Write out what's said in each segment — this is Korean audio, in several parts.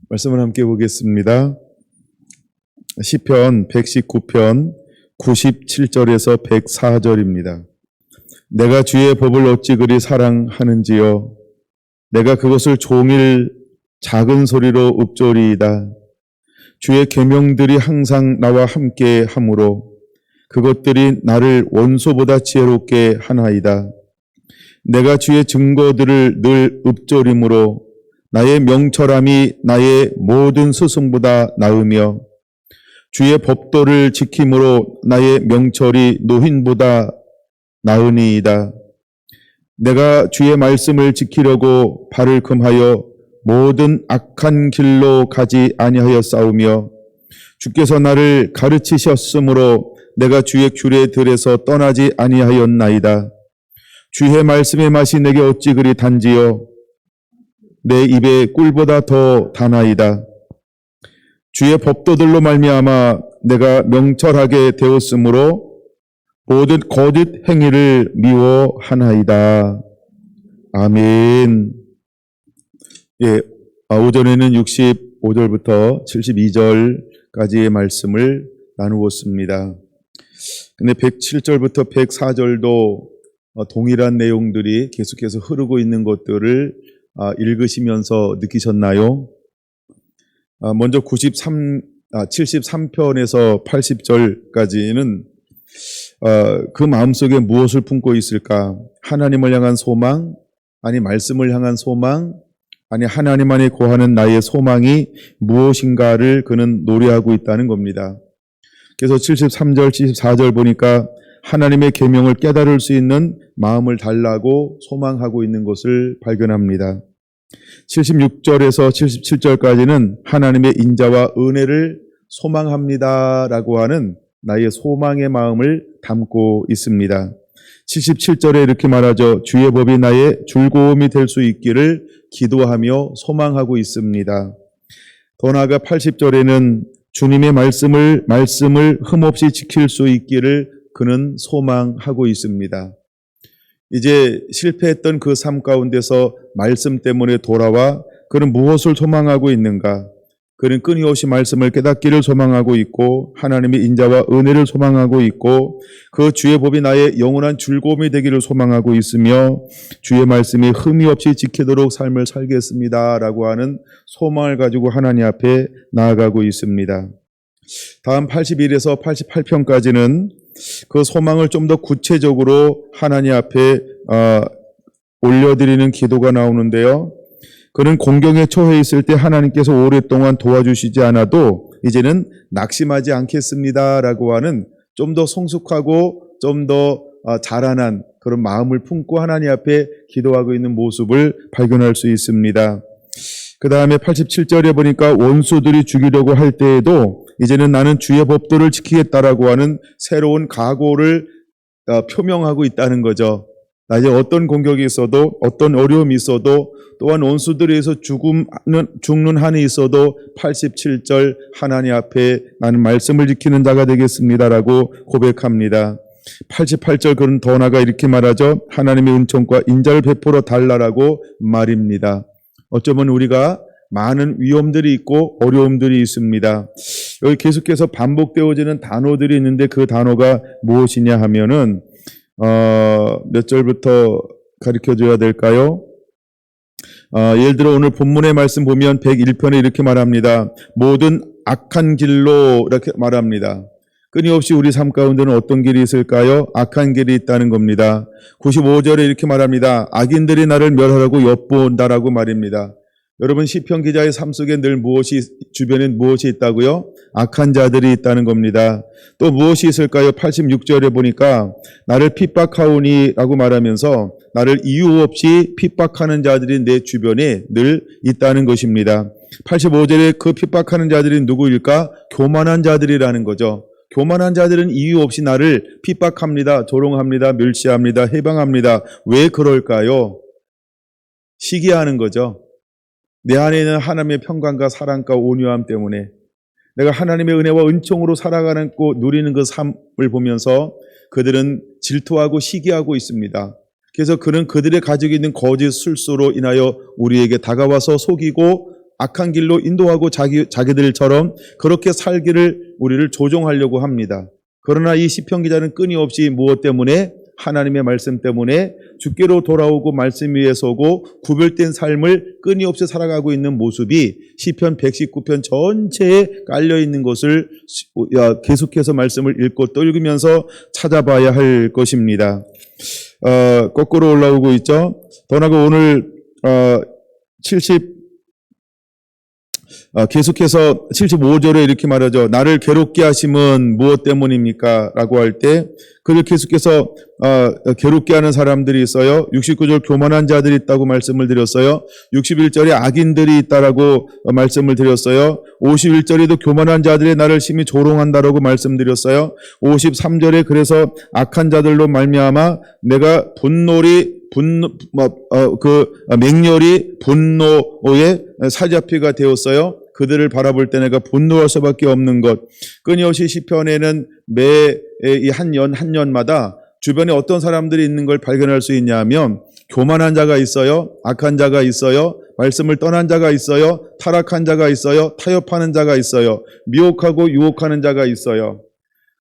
말씀을 함께 보겠습니다. 시편 119편 97절에서 104절입니다. 내가 주의 법을 어찌 그리 사랑하는지요. 내가 그것을 종일 작은 소리로 읊조리이다. 주의 계명들이 항상 나와 함께 하므로 그것들이 나를 원소보다 지혜롭게 하나이다. 내가 주의 증거들을 늘 읊조림으로 나의 명철함이 나의 모든 스승보다 나으며 주의 법도를 지킴으로 나의 명철이 노인보다 나으니이다. 내가 주의 말씀을 지키려고 발을 금하여 모든 악한 길로 가지 아니하여 싸우며 주께서 나를 가르치셨으므로 내가 주의 규례 들에서 떠나지 아니하였나이다. 주의 말씀의 맛이 내게 어찌 그리 단지요. 내 입에 꿀보다 더 다나이다. 주의 법도들로 말미암아 내가 명철하게 되었으므로 모든 거짓 행위를 미워하나이다. 아멘. 예, 오전에는 65절부터 72절까지의 말씀을 나누었습니다. 근데 107절부터 104절도 동일한 내용들이 계속해서 흐르고 있는 것들을 읽으시면서 느끼셨나요? 먼저 73편에서 80절까지는 그 마음속에 무엇을 품고 있을까? 하나님을 향한 소망, 아니 말씀을 향한 소망, 아니 하나님 안에 거하는 나의 소망이 무엇인가를 그는 노래하고 있다는 겁니다. 그래서 73절, 74절 보니까 하나님의 계명을 깨달을 수 있는 마음을 달라고 소망하고 있는 것을 발견합니다. 76절에서 77절까지는 하나님의 인자와 은혜를 소망합니다라고 하는 나의 소망의 마음을 담고 있습니다. 77절에 이렇게 말하죠. 주의 법이 나의 즐거움이 될 수 있기를 기도하며 소망하고 있습니다. 더 나아가 80절에는 주님의 말씀을 흠없이 지킬 수 있기를 그는 소망하고 있습니다. 이제 실패했던 그 삶 가운데서 말씀 때문에 돌아와 그는 무엇을 소망하고 있는가? 그는 끊임없이 말씀을 깨닫기를 소망하고 있고 하나님의 인자와 은혜를 소망하고 있고 그 주의 법이 나의 영원한 즐거움이 되기를 소망하고 있으며 주의 말씀이 흠이 없이 지키도록 삶을 살겠습니다라고 하는 소망을 가지고 하나님 앞에 나아가고 있습니다. 다음 81에서 88편까지는 그 소망을 좀 더 구체적으로 하나님 앞에 올려드리는 기도가 나오는데요. 그는 공경에 처해 있을 때 하나님께서 오랫동안 도와주시지 않아도 이제는 낙심하지 않겠습니다라고 하는 좀 더 성숙하고 좀 더 자라난 그런 마음을 품고 하나님 앞에 기도하고 있는 모습을 발견할 수 있습니다. 그 다음에 87절에 보니까 원수들이 죽이려고 할 때에도 이제는 나는 주의 법도를 지키겠다라고 하는 새로운 각오를 표명하고 있다는 거죠. 이제 어떤 공격이 있어도 어떤 어려움이 있어도 또한 원수들에 의해서 죽는 한이 있어도 87절 하나님 앞에 나는 말씀을 지키는 자가 되겠습니다라고 고백합니다. 88절 그는 더 나아가 이렇게 말하죠. 하나님의 은총과 인자를 베풀어 달라라고 말입니다. 어쩌면 우리가 많은 위험들이 있고 어려움들이 있습니다. 여기 계속해서 반복되어지는 단어들이 있는데 그 단어가 무엇이냐 하면은 몇 절부터 가르쳐줘야 될까요? 예를 들어 오늘 본문의 말씀 보면 101편에 이렇게 말합니다. 모든 악한 길로 이렇게 말합니다. 끊임없이 우리 삶 가운데는 어떤 길이 있을까요? 악한 길이 있다는 겁니다. 95절에 이렇게 말합니다. 악인들이 나를 멸하라고 엿본다라고 말입니다. 여러분 시편 기자의 삶 속에 늘 주변에 무엇이 있다고요? 악한 자들이 있다는 겁니다. 또 무엇이 있을까요? 86절에 보니까 나를 핍박하오니라고 말하면서 나를 이유 없이 핍박하는 자들이 내 주변에 늘 있다는 것입니다. 85절에 그 핍박하는 자들이 누구일까? 교만한 자들이라는 거죠. 교만한 자들은 이유 없이 나를 핍박합니다. 조롱합니다. 멸시합니다. 해방합니다. 왜 그럴까요? 시기하는 거죠. 내 안에 있는 하나님의 평강과 사랑과 온유함 때문에 내가 하나님의 은혜와 은총으로 살아가는 누리는 그 삶을 보면서 그들은 질투하고 시기하고 있습니다. 그래서 그는 그들의 가지고 있는 거짓 술수로 인하여 우리에게 다가와서 속이고 악한 길로 인도하고 자기들처럼 그렇게 살기를 우리를 조종하려고 합니다. 그러나 이 시편 기자는 끊임없이 무엇 때문에? 하나님의 말씀 때문에 주께로 돌아오고 말씀 위에 서고 구별된 삶을 끊임없이 살아가고 있는 모습이 시편 119편 전체에 깔려 있는 것을 계속해서 말씀을 읽고 또 읽으면서 찾아봐야 할 것입니다. 거꾸로 올라오고 있죠. 더 나아가 오늘 계속해서 75절에 이렇게 말하죠. 나를 괴롭게 하심은 무엇 때문입니까? 라고 할 때 그를 계속해서 괴롭게 하는 사람들이 있어요. 69절 교만한 자들이 있다고 말씀을 드렸어요. 61절에 악인들이 있다라고 말씀을 드렸어요. 51절에도 교만한 자들이 나를 심히 조롱한다라고 말씀드렸어요. 53절에 그래서 악한 자들로 말미암아 내가 맹렬히 분노의 사자피가 되었어요. 그들을 바라볼 때 내가 분노할 수밖에 없는 것. 끊임없이 시편에는 매 이 한 년마다 주변에 어떤 사람들이 있는 걸 발견할 수 있냐면 교만한 자가 있어요. 악한 자가 있어요. 말씀을 떠난 자가 있어요. 타락한 자가 있어요. 타협하는 자가 있어요. 미혹하고 유혹하는 자가 있어요.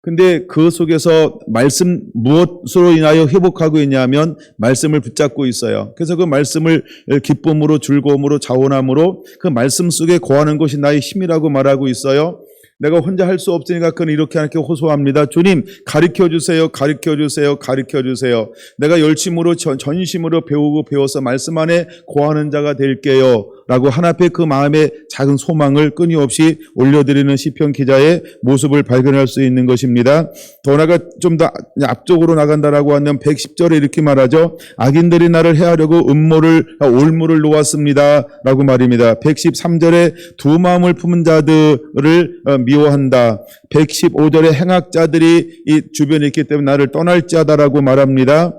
근데 그 속에서 말씀 무엇으로 인하여 회복하고 있냐면 말씀을 붙잡고 있어요. 그래서 그 말씀을 기쁨으로 즐거움으로 자원함으로 그 말씀 속에 거하는 것이 나의 힘이라고 말하고 있어요. 내가 혼자 할 수 없으니까 그는 이렇게 하나님께 호소합니다. 주님 가르쳐주세요. 가르쳐주세요. 가르쳐주세요. 내가 열심으로 전심으로 배우고 배워서 말씀 안에 거하는 자가 될게요. 라고 하나님의 그 마음의 작은 소망을 끊임없이 올려드리는 시편 기자의 모습을 발견할 수 있는 것입니다. 더 나아가 좀 더 앞쪽으로 나간다라고 하면 110절에 이렇게 말하죠. 악인들이 나를 해하려고 올무를 놓았습니다. 라고 말입니다. 113절에 두 마음을 품은 자들을 미워한다. 115절에 행악자들이 이 주변에 있기 때문에 나를 떠날지하다라고 말합니다.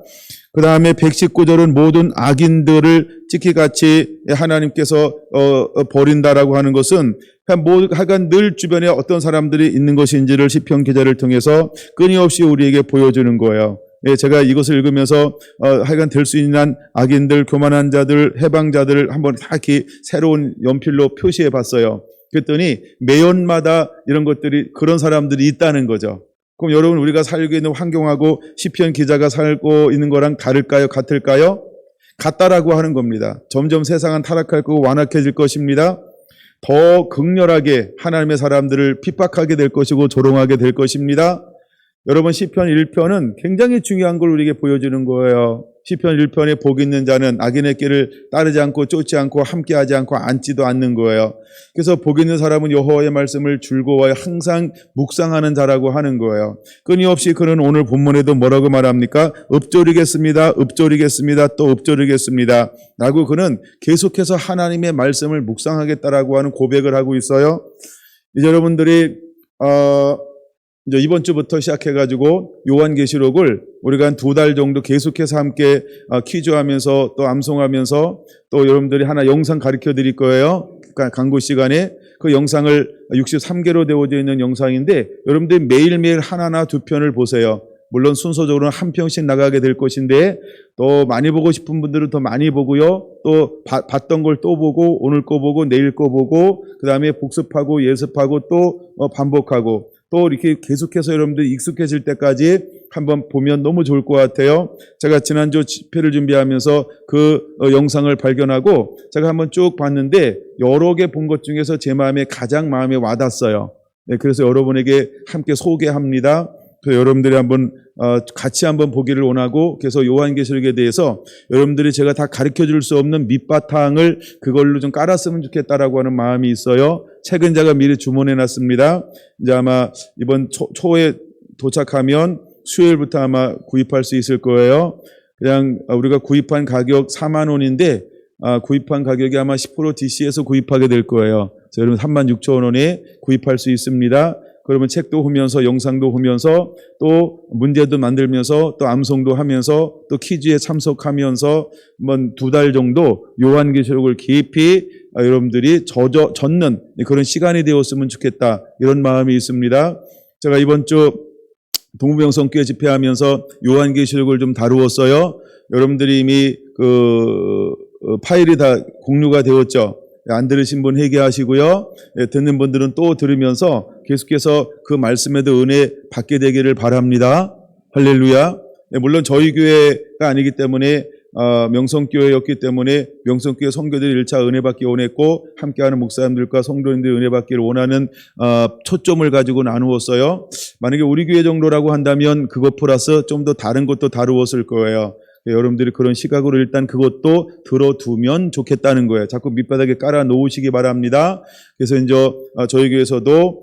그 다음에 119절은 모든 악인들을 찍기같이 하나님께서 버린다라고 하는 것은 하여간 늘 주변에 어떤 사람들이 있는 것인지를 시편 기자를 통해서 끊임없이 우리에게 보여주는 거예요. 제가 이것을 읽으면서 하여간 될 수 있는 악인들, 교만한 자들, 해방자들을 한번 다 이렇게 새로운 연필로 표시해 봤어요. 그랬더니 매연마다 이런 것들이 그런 사람들이 있다는 거죠. 그럼 여러분 우리가 살고 있는 환경하고 시편 기자가 살고 있는 거랑 다를까요? 같을까요? 같다라고 하는 겁니다. 점점 세상은 타락할 거고 완악해질 것입니다. 더 극렬하게 하나님의 사람들을 핍박하게 될 것이고 조롱하게 될 것입니다. 여러분 시편 1편은 굉장히 중요한 걸 우리에게 보여주는 거예요. 시편 1편에 복 있는 자는 악인의 길을 따르지 않고 쫓지 않고 함께하지 않고 앉지도 않는 거예요. 그래서 복 있는 사람은 여호와의 말씀을 즐거워해 항상 묵상하는 자라고 하는 거예요. 끊임없이 그는 오늘 본문에도 뭐라고 말합니까? 읊조리겠습니다. 읊조리겠습니다. 또 읊조리겠습니다. 라고 그는 계속해서 하나님의 말씀을 묵상하겠다라고 하는 고백을 하고 있어요. 이제 여러분들이 이제 이번 주부터 시작해가지고 요한계시록을 우리가 한 2달 정도 계속해서 함께 퀴즈하면서 또 암송하면서 또 여러분들이 하나 영상 가르쳐 드릴 거예요. 광고 시간에 그 영상을 63개로 되어져 있는 영상인데 여러분들이 매일매일 하나나 2편을 보세요. 물론 순서적으로는 한 편씩 나가게 될 것인데 또 많이 보고 싶은 분들은 더 많이 보고요. 또 봤던 걸 또 보고 오늘 거 보고 내일 거 보고 그 다음에 복습하고 예습하고 또 반복하고 또 이렇게 계속해서 여러분들이 익숙해질 때까지 한번 보면 너무 좋을 것 같아요. 제가 지난주 집회를 준비하면서 그 영상을 발견하고 제가 한번 쭉 봤는데 여러 개 본 것 중에서 제 가장 마음에 와닿았어요. 네, 그래서 여러분에게 함께 소개합니다. 그래서 여러분들이 한번 같이 한번 보기를 원하고 그래서 요한계시록에 대해서 여러분들이 제가 다 가르쳐 줄 수 없는 밑바탕을 그걸로 좀 깔았으면 좋겠다라고 하는 마음이 있어요. 책은 제가 미리 주문해 놨습니다. 이제 아마 이번 초에 도착하면 수요일부터 아마 구입할 수 있을 거예요. 그냥 우리가 구입한 가격 4만 원인데 구입한 가격이 아마 10% DC에서 구입하게 될 거예요. 그래서 여러분 36,000원에 구입할 수 있습니다. 그러면 책도 보면서 영상도 보면서 또 문제도 만들면서 또 암송도 하면서 또 퀴즈에 참석하면서 한번 2달 정도 요한계시록을 깊이 여러분들이 젖는 그런 시간이 되었으면 좋겠다 이런 마음이 있습니다. 제가 이번 주 동부병성교회 집회하면서 요한계시록을 좀 다루었어요. 여러분들이 이미 그 파일이 다 공유가 되었죠. 안 들으신 분 회개하시고요. 듣는 분들은 또 들으면서 계속해서 그 말씀에도 은혜 받게 되기를 바랍니다. 할렐루야. 물론 저희 교회가 아니기 때문에 명성교회였기 때문에 명성교회 성도들이 1차 은혜 받기 원했고 함께하는 목사님들과 성도님들이 은혜 받기를 원하는 초점을 가지고 나누었어요. 만약에 우리 교회 정도라고 한다면 그것 플러스 좀 더 다른 것도 다루었을 거예요. 여러분들이 그런 시각으로 일단 그것도 들어두면 좋겠다는 거예요. 자꾸 밑바닥에 깔아 놓으시기 바랍니다. 그래서 이제 저희 교회에서도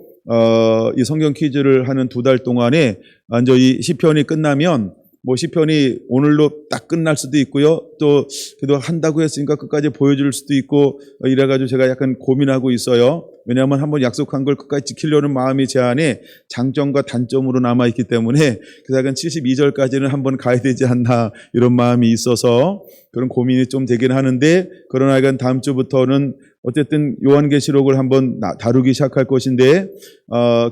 이 성경 퀴즈를 하는 2달 동안에 이제 이 시편이 끝나면 뭐 시편이 오늘로 딱 끝날 수도 있고요. 또 그래도 한다고 했으니까 끝까지 보여줄 수도 있고 이래가지고 제가 약간 고민하고 있어요. 왜냐하면 한번 약속한 걸 끝까지 지키려는 마음이 제 안에 장점과 단점으로 남아있기 때문에 그래서 약간 72절까지는 한번 가야 되지 않나 이런 마음이 있어서 그런 고민이 좀 되긴 하는데 그러나 이건 다음 주부터는 어쨌든 요한계시록을 한번 다루기 시작할 것인데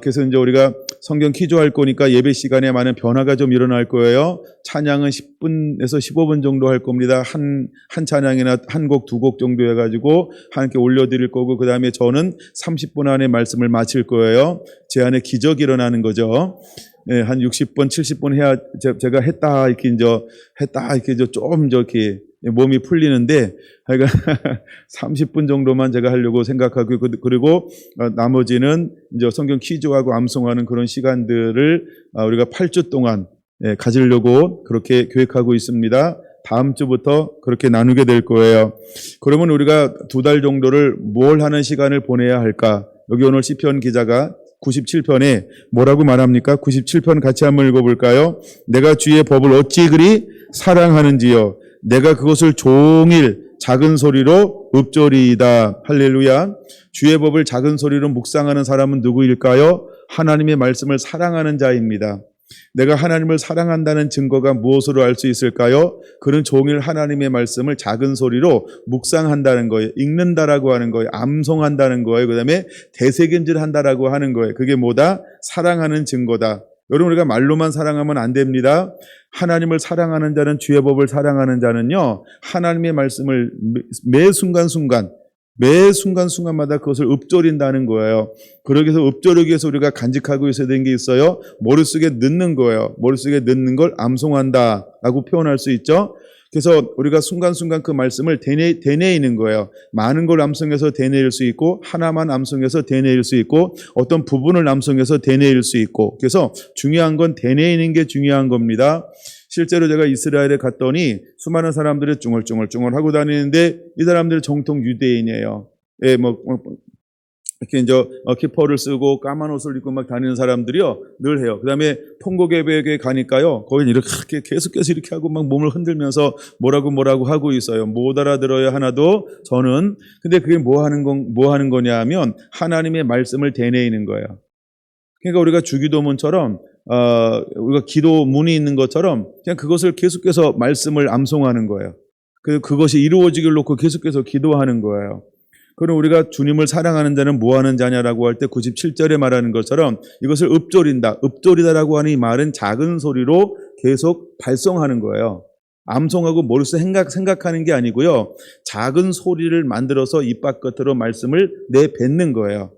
그래서 이제 우리가 성경 퀴즈할 거니까 예배 시간에 많은 변화가 좀 일어날 거예요. 찬양은 10분에서 15분 정도 할 겁니다. 한 찬양이나 한 곡, 2곡 정도 해가지고 하나님께 올려드릴 거고 그 다음에 저는 30분 안에 말씀을 마칠 거예요. 제 안에 기적이 일어나는 거죠. 예, 한 60분, 70분 해야 제가 했다 이렇게 이제 좀 이렇게 몸이 풀리는데 하여간 30분 정도만 제가 하려고 생각하고 그리고 나머지는 이제 성경 퀴즈하고 암송하는 그런 시간들을 우리가 8주 동안 가지려고 그렇게 계획하고 있습니다. 다음 주부터 그렇게 나누게 될 거예요. 그러면 우리가 2달 정도를 뭘 하는 시간을 보내야 할까? 여기 오늘 시편 기자가 97편에 뭐라고 말합니까? 97편 같이 한번 읽어볼까요? 내가 주의 법을 어찌 그리 사랑하는지요. 내가 그것을 종일 작은 소리로 읊조리이다. 할렐루야. 주의 법을 작은 소리로 묵상하는 사람은 누구일까요? 하나님의 말씀을 사랑하는 자입니다. 내가 하나님을 사랑한다는 증거가 무엇으로 알 수 있을까요? 그는 종일 하나님의 말씀을 작은 소리로 묵상한다는 거예요. 읽는다라고 하는 거예요. 암송한다는 거예요. 그 다음에 되새김질한다라고 하는 거예요. 그게 뭐다? 사랑하는 증거다. 여러분 우리가 말로만 사랑하면 안 됩니다. 하나님을 사랑하는 자는 주의 법을 사랑하는 자는요. 하나님의 말씀을 매 순간순간마다 그것을 읊조린다는 거예요. 그러기 위해서 읊조르기 위해서 우리가 간직하고 있어야 되는 게 있어요. 머릿속에 넣는 거예요. 머릿속에 넣는 걸 암송한다라고 표현할 수 있죠. 그래서 우리가 순간순간 그 말씀을 되뇌이는 거예요. 많은 걸 암송해서 되뇌일 수 있고 하나만 암송해서 되뇌일 수 있고 어떤 부분을 암송해서 되뇌일 수 있고 그래서 중요한 건 되뇌이는 게 중요한 겁니다. 실제로 제가 이스라엘에 갔더니 수많은 사람들이 쭝얼쭝얼 하고 다니는데 이 사람들은 정통 유대인이에요. 예, 이렇게 이제 키퍼를 쓰고 까만 옷을 입고 막 다니는 사람들이요 늘 해요. 그다음에 통곡예배에 가니까요 거기 이렇게 계속해서 이렇게 하고 막 몸을 흔들면서 뭐라고 하고 있어요. 못 알아들어요 하나도. 저는 근데 그게 뭐 하는 거냐 하면 하나님의 말씀을 되뇌이는 거예요. 그러니까 우리가 주기도문처럼 우리가 기도문이 있는 것처럼 그냥 그것을 계속해서 말씀을 암송하는 거예요. 그것이 이루어지길 놓고 계속해서 기도하는 거예요. 그럼 우리가 주님을 사랑하는 자는 뭐 하는 자냐라고 할 때 97절에 말하는 것처럼 이것을 읊조리다라고 하는 이 말은 작은 소리로 계속 발성하는 거예요. 암송하고 머릿속에 생각하는 게 아니고요. 작은 소리를 만들어서 입 바깥으로 말씀을 내뱉는 거예요.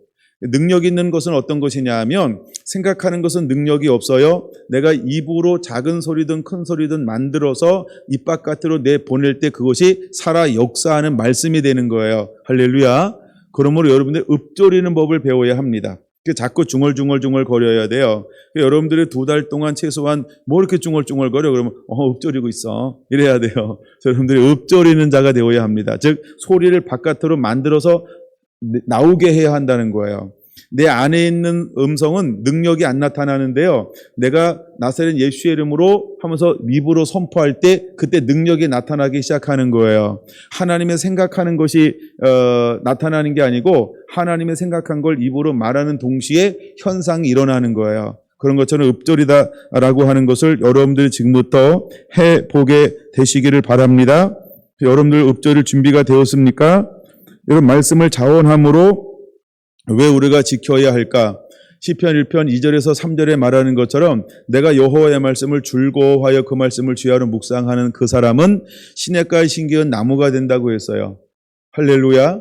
능력 있는 것은 어떤 것이냐 하면 생각하는 것은 능력이 없어요. 내가 입으로 작은 소리든 큰 소리든 만들어서 입 바깥으로 내보낼 때 그것이 살아 역사하는 말씀이 되는 거예요. 할렐루야. 그러므로 여러분들 읊조리는 법을 배워야 합니다. 자꾸 중얼중얼 거려야 돼요. 여러분들이 2달 동안 최소한 뭐 이렇게 중얼중얼 거려? 그러면 읊조리고 있어. 이래야 돼요. 여러분들이 읊조리는 자가 되어야 합니다. 즉 소리를 바깥으로 만들어서 나오게 해야 한다는 거예요. 내 안에 있는 음성은 능력이 안 나타나는데요. 내가 나사렛 예수의 이름으로 하면서 입으로 선포할 때 그때 능력이 나타나기 시작하는 거예요. 하나님의 생각하는 것이 나타나는 게 아니고 하나님의 생각한 걸 입으로 말하는 동시에 현상이 일어나는 거예요. 그런 것처럼 읊조리다라고 하는 것을 여러분들이 지금부터 해보게 되시기를 바랍니다. 여러분들 읊조릴 준비가 되었습니까? 이런 말씀을 자원함으로 왜 우리가 지켜야 할까? 시편 1편 2절에서 3절에 말하는 것처럼 내가 여호와의 말씀을 즐거워하여 그 말씀을 주야로 묵상하는 그 사람은 시냇가에 심기운 나무가 된다고 했어요. 할렐루야.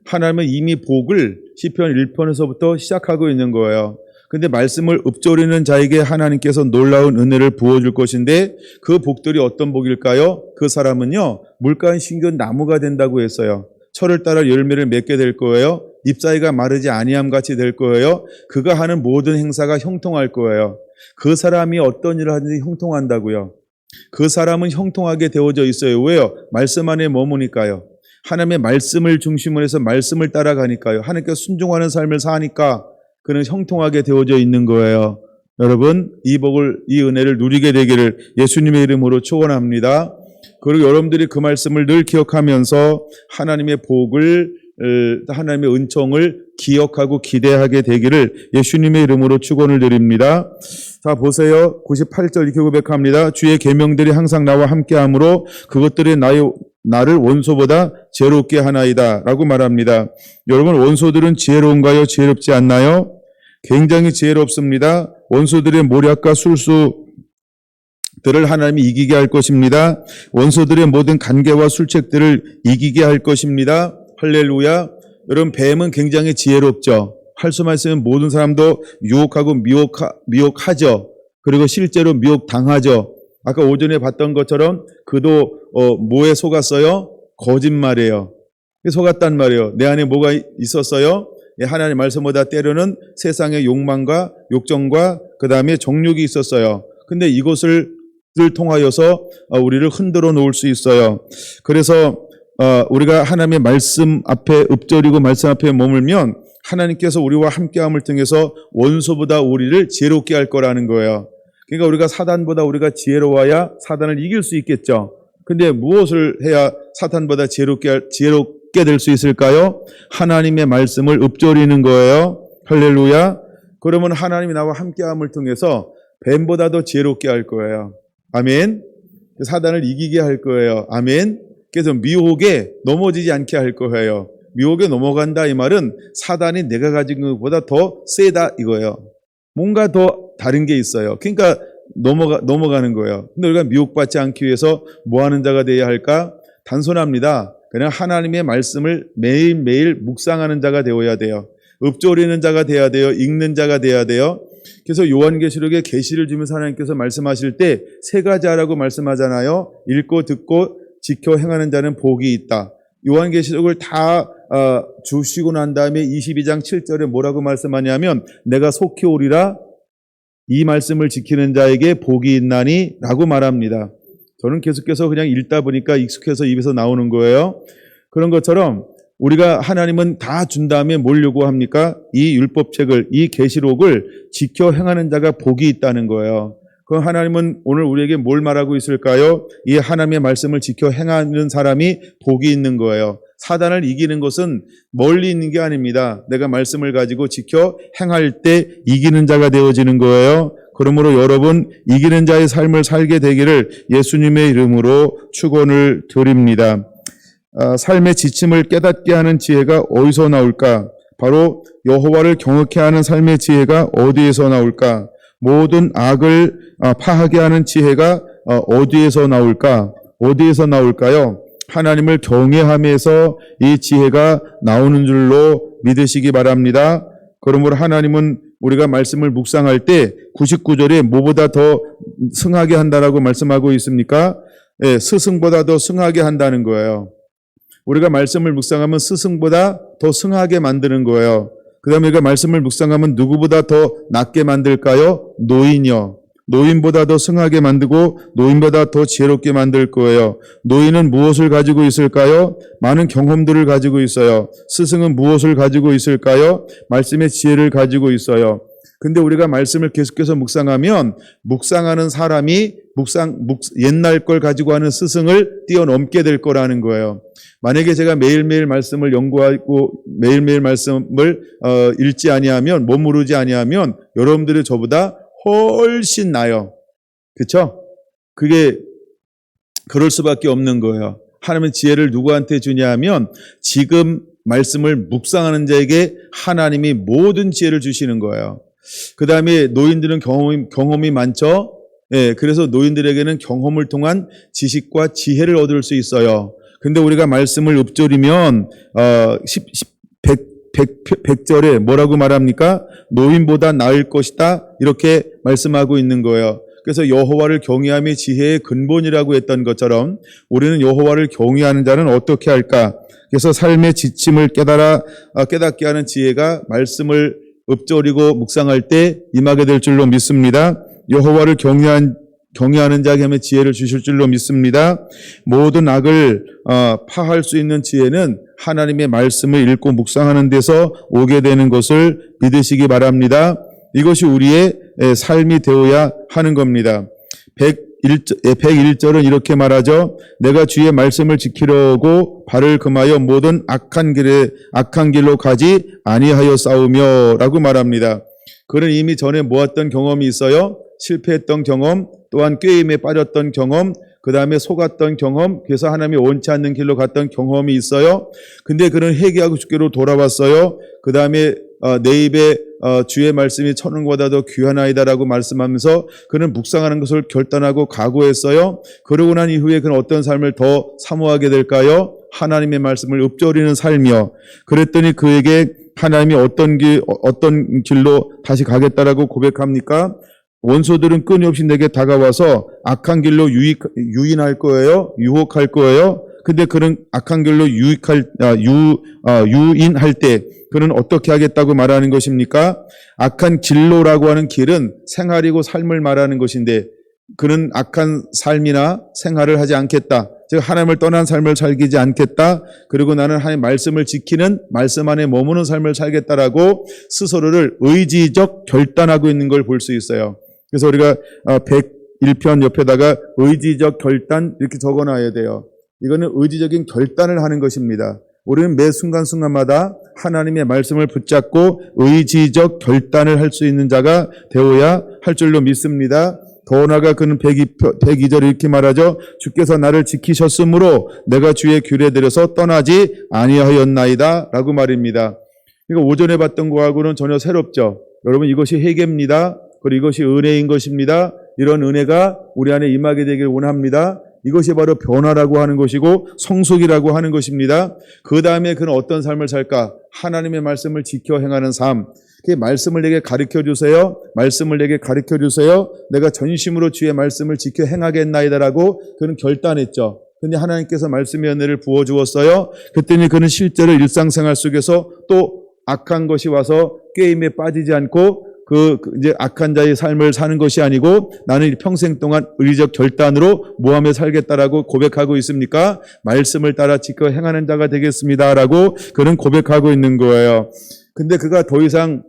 하나님은 이미 복을 시편 1편에서부터 시작하고 있는 거예요. 근데 말씀을 읊조리는 자에게 하나님께서 놀라운 은혜를 부어줄 것인데 그 복들이 어떤 복일까요? 그 사람은요, 물가에 심겨진 나무가 된다고 했어요. 철을 따라 열매를 맺게 될 거예요. 잎사귀가 마르지 아니함 같이 될 거예요. 그가 하는 모든 행사가 형통할 거예요. 그 사람이 어떤 일을 하든지 형통한다고요. 그 사람은 형통하게 되어져 있어요. 왜요? 말씀 안에 머무니까요. 하나님의 말씀을 중심으로 해서 말씀을 따라가니까요. 하나님께 순종하는 삶을 사니까 그는 형통하게 되어져 있는 거예요. 여러분, 이 복을, 이 은혜를 누리게 되기를 예수님의 이름으로 축원합니다. 그리고 여러분들이 그 말씀을 늘 기억하면서 하나님의 복을, 하나님의 은총을 기억하고 기대하게 되기를 예수님의 이름으로 축원을 드립니다. 자, 보세요. 98절 이렇게 고백합니다. 주의 계명들이 항상 나와 함께하므로 그것들이 나를 원소보다 지혜롭게 하나이다 라고 말합니다. 여러분, 원소들은 지혜로운가요? 지혜롭지 않나요? 굉장히 지혜롭습니다. 원소들의 모략과 술수들을 하나님이 이기게 할 것입니다. 원소들의 모든 간계와 술책들을 이기게 할 것입니다. 할렐루야. 여러분, 뱀은 굉장히 지혜롭죠. 할 수만 있으면 모든 사람도 유혹하고 미혹하죠. 그리고 실제로 미혹당하죠. 아까 오전에 봤던 것처럼 그도 뭐에 속았어요? 거짓말이에요. 속았단 말이에요. 내 안에 뭐가 있었어요? 하나님의 말씀보다 때로는 세상의 욕망과 욕정과 그 다음에 정욕이 있었어요. 근데 이것을 통하여서 우리를 흔들어 놓을 수 있어요. 그래서 우리가 하나님의 말씀 앞에 읊조리고 말씀 앞에 머물면 하나님께서 우리와 함께함을 통해서 원수보다 우리를 지혜롭게 할 거라는 거예요. 그러니까 우리가 사단보다 우리가 지혜로워야 사단을 이길 수 있겠죠. 근데 무엇을 해야 사탄보다 지혜롭게 될 수 있을까요? 하나님의 말씀을 읊조리는 거예요. 할렐루야. 그러면 하나님이 나와 함께함을 통해서 뱀보다 더 지혜롭게 할 거예요. 아멘. 사단을 이기게 할 거예요. 아멘. 그래서 미혹에 넘어지지 않게 할 거예요. 미혹에 넘어간다 이 말은 사단이 내가 가진 것보다 더 세다 이거예요. 뭔가 더 다른 게 있어요. 그러니까 넘어가는 거예요. 근데 우리가 미혹받지 않기 위해서 뭐 하는 자가 되어야 할까? 단순합니다. 그냥 하나님의 말씀을 매일매일 묵상하는 자가 되어야 돼요. 읊조리는 자가 되어야 돼요. 읽는 자가 되어야 돼요. 그래서 요한계시록에 계시를 주면서 하나님께서 말씀하실 때 세 가지 하라고 말씀하잖아요. 읽고 듣고 지켜 행하는 자는 복이 있다. 요한계시록을 다 주시고 난 다음에 22장 7절에 뭐라고 말씀하냐면 내가 속히 오리라 이 말씀을 지키는 자에게 복이 있나니 라고 말합니다. 저는 계속해서 그냥 읽다 보니까 익숙해서 입에서 나오는 거예요. 그런 것처럼 우리가 하나님은 다 준 다음에 뭘 요구합니까? 이 율법책을, 이 계시록을 지켜 행하는 자가 복이 있다는 거예요. 그럼 하나님은 오늘 우리에게 뭘 말하고 있을까요? 이 하나님의 말씀을 지켜 행하는 사람이 복이 있는 거예요. 사단을 이기는 것은 멀리 있는 게 아닙니다. 내가 말씀을 가지고 지켜 행할 때 이기는 자가 되어지는 거예요. 그러므로 여러분 이기는 자의 삶을 살게 되기를 예수님의 이름으로 축원을 드립니다. 삶의 지침을 깨닫게 하는 지혜가 어디서 나올까? 바로 여호와를 경외케 하는 삶의 지혜가 어디에서 나올까? 모든 악을 파하게 하는 지혜가 어디에서 나올까? 어디에서 나올까요? 하나님을 경외함에서 이 지혜가 나오는 줄로 믿으시기 바랍니다. 그러므로 하나님은 우리가 말씀을 묵상할 때 99절에 뭐보다 더 승하게 한다라고 말씀하고 있습니까? 예, 스승보다 더 승하게 한다는 거예요. 우리가 말씀을 묵상하면 스승보다 더 승하게 만드는 거예요. 그 다음에 우리가 말씀을 묵상하면 누구보다 더 낫게 만들까요? 노인이요. 노인보다 더 승하게 만들고 노인보다 더 지혜롭게 만들 거예요. 노인은 무엇을 가지고 있을까요? 많은 경험들을 가지고 있어요. 스승은 무엇을 가지고 있을까요? 말씀의 지혜를 가지고 있어요. 근데 우리가 말씀을 계속해서 묵상하면 묵상하는 사람이 옛날 걸 가지고 하는 스승을 뛰어넘게 될 거라는 거예요. 만약에 제가 매일매일 말씀을 연구하고 매일매일 말씀을 읽지 아니하면 머무르지 아니하면 여러분들이 저보다 훨씬 나요. 그렇죠? 그게 그럴 수밖에 없는 거예요. 하나님은 지혜를 누구한테 주냐 하면 지금 말씀을 묵상하는 자에게 하나님이 모든 지혜를 주시는 거예요. 그 다음에 노인들은 경험이 많죠. 예, 그래서 노인들에게는 경험을 통한 지식과 지혜를 얻을 수 있어요. 근데 우리가 말씀을 읊조리면 100절에 뭐라고 말합니까? 노인보다 나을 것이다. 이렇게 말씀하고 있는 거예요. 그래서 여호와를 경외함이 지혜의 근본이라고 했던 것처럼 우리는 여호와를 경외하는 자는 어떻게 할까? 그래서 삶의 지침을 깨닫게 하는 지혜가 말씀을 읊조리고 묵상할 때 임하게 될 줄로 믿습니다. 여호와를 경외하는 자에게 지혜를 주실 줄로 믿습니다. 모든 악을 파할 수 있는 지혜는 하나님의 말씀을 읽고 묵상하는 데서 오게 되는 것을 믿으시기 바랍니다. 이것이 우리의 삶이 되어야 하는 겁니다. 101절은 이렇게 말하죠. 내가 주의 말씀을 지키려고 발을 금하여 모든 악한 길로 가지 아니하여 싸우며 라고 말합니다. 그는 이미 전에 모았던 경험이 있어요. 실패했던 경험, 또한 꾀임에 빠졌던 경험, 그 다음에 속았던 경험, 그래서 하나님이 원치 않는 길로 갔던 경험이 있어요. 근데 그는 회개하고 주께로 돌아왔어요. 그 다음에 내 입에 주의 말씀이 천원보다 더 귀하나이다라고 말씀하면서 그는 묵상하는 것을 결단하고 각오했어요. 그러고 난 이후에 그는 어떤 삶을 더 사모하게 될까요? 하나님의 말씀을 읊조리는 삶이요. 그랬더니 그에게 하나님이 어떤 길로 다시 가겠다라고 고백합니까? 원수들은 끊임없이 내게 다가와서 악한 길로 유인할 거예요. 유혹할 거예요. 근데 그는 악한 길로 유인할 때 그는 어떻게 하겠다고 말하는 것입니까? 악한 길로라고 하는 길은 생활이고 삶을 말하는 것인데 그는 악한 삶이나 생활을 하지 않겠다. 즉 하나님을 떠난 삶을 살기지 않겠다. 그리고 나는 하나님의 말씀을 지키는 말씀 안에 머무는 삶을 살겠다라고 스스로를 의지적 결단하고 있는 걸 볼 수 있어요. 그래서 우리가 101편 옆에다가 의지적 결단 이렇게 적어놔야 돼요. 이거는 의지적인 결단을 하는 것입니다. 우리는 매 순간순간마다 하나님의 말씀을 붙잡고 의지적 결단을 할 수 있는 자가 되어야 할 줄로 믿습니다. 더 나아가 그는 102절에 이렇게 말하죠. 주께서 나를 지키셨으므로 내가 주의 귤에 들여서 떠나지 아니하였나이다 라고 말입니다. 그러니까 오전에 봤던 거하고는 전혀 새롭죠. 여러분 이것이 회개입니다. 그리고 이것이 은혜인 것입니다. 이런 은혜가 우리 안에 임하게 되길 원합니다. 이것이 바로 변화라고 하는 것이고 성숙이라고 하는 것입니다. 그 다음에 그는 어떤 삶을 살까? 하나님의 말씀을 지켜 행하는 삶. 그 말씀을 내게 가르쳐 주세요. 말씀을 내게 가르쳐 주세요. 내가 전심으로 주의 말씀을 지켜 행하겠나이다라고 그는 결단했죠. 근데 하나님께서 말씀의 은혜를 부어주었어요. 그랬더니 그는 실제로 일상생활 속에서 또 악한 것이 와서 게임에 빠지지 않고 이제 악한 자의 삶을 사는 것이 아니고 나는 평생 동안 의리적 결단으로 모함에 살겠다라고 고백하고 있습니까? 말씀을 따라 지켜 행하는 자가 되겠습니다라고 그는 고백하고 있는 거예요. 근데 그가 더 이상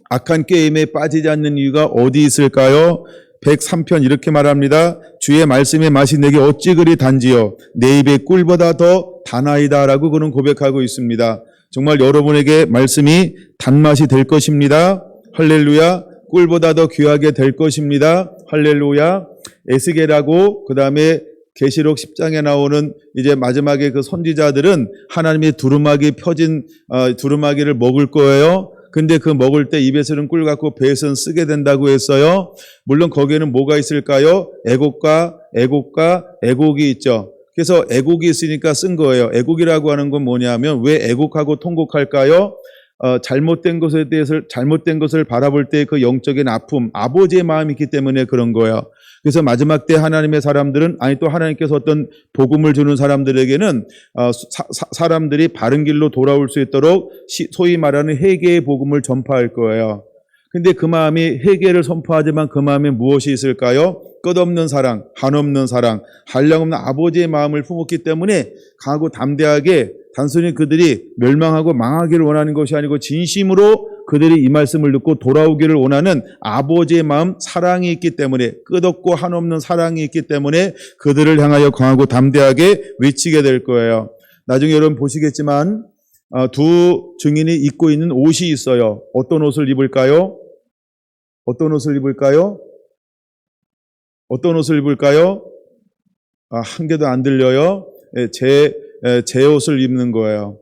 악한 게임에 빠지지 않는 이유가 어디 있을까요? 103편 이렇게 말합니다. 주의 말씀의 맛이 내게 어찌 그리 단지요 내 입의 꿀보다 더 단아이다라고 그는 고백하고 있습니다. 정말 여러분에게 말씀이 단맛이 될 것입니다. 할렐루야. 꿀보다 더 귀하게 될 것입니다. 할렐루야. 에스겔하고 그 다음에 계시록 10장에 나오는 이제 마지막에 그 선지자들은 하나님의 두루마기 펴진 두루마기를 먹을 거예요. 근데 그 먹을 때 입에서는 꿀 같고 배에서는 쓰게 된다고 했어요. 물론 거기에는 뭐가 있을까요? 애곡이 있죠. 그래서 애곡이 있으니까 쓴 거예요. 애곡이라고 하는 건 뭐냐면 왜 애곡하고 통곡할까요? 잘못된 것을 바라볼 때 그 영적인 아픔, 아버지의 마음이 있기 때문에 그런 거예요. 그래서 마지막 때 하나님의 사람들은 또 하나님께서 어떤 복음을 주는 사람들에게는 사람들이 바른 길로 돌아올 수 있도록 소위 말하는 회개의 복음을 전파할 거예요. 근데 그 마음이 회개를 선포하지만 그 마음에 무엇이 있을까요? 끝없는 사랑, 한없는 사랑, 한량없는 아버지의 마음을 품었기 때문에 강하고 담대하게 단순히 그들이 멸망하고 망하기를 원하는 것이 아니고 진심으로 그들이 이 말씀을 듣고 돌아오기를 원하는 아버지의 마음, 사랑이 있기 때문에 끝없고 한없는 사랑이 있기 때문에 그들을 향하여 강하고 담대하게 외치게 될 거예요. 나중에 여러분 보시겠지만 두 증인이 입고 있는 옷이 있어요. 어떤 옷을 입을까요? 어떤 옷을 입을까요? 어떤 옷을 입을까요? 한 개도 안 들려요. 제 옷을 입는 거예요.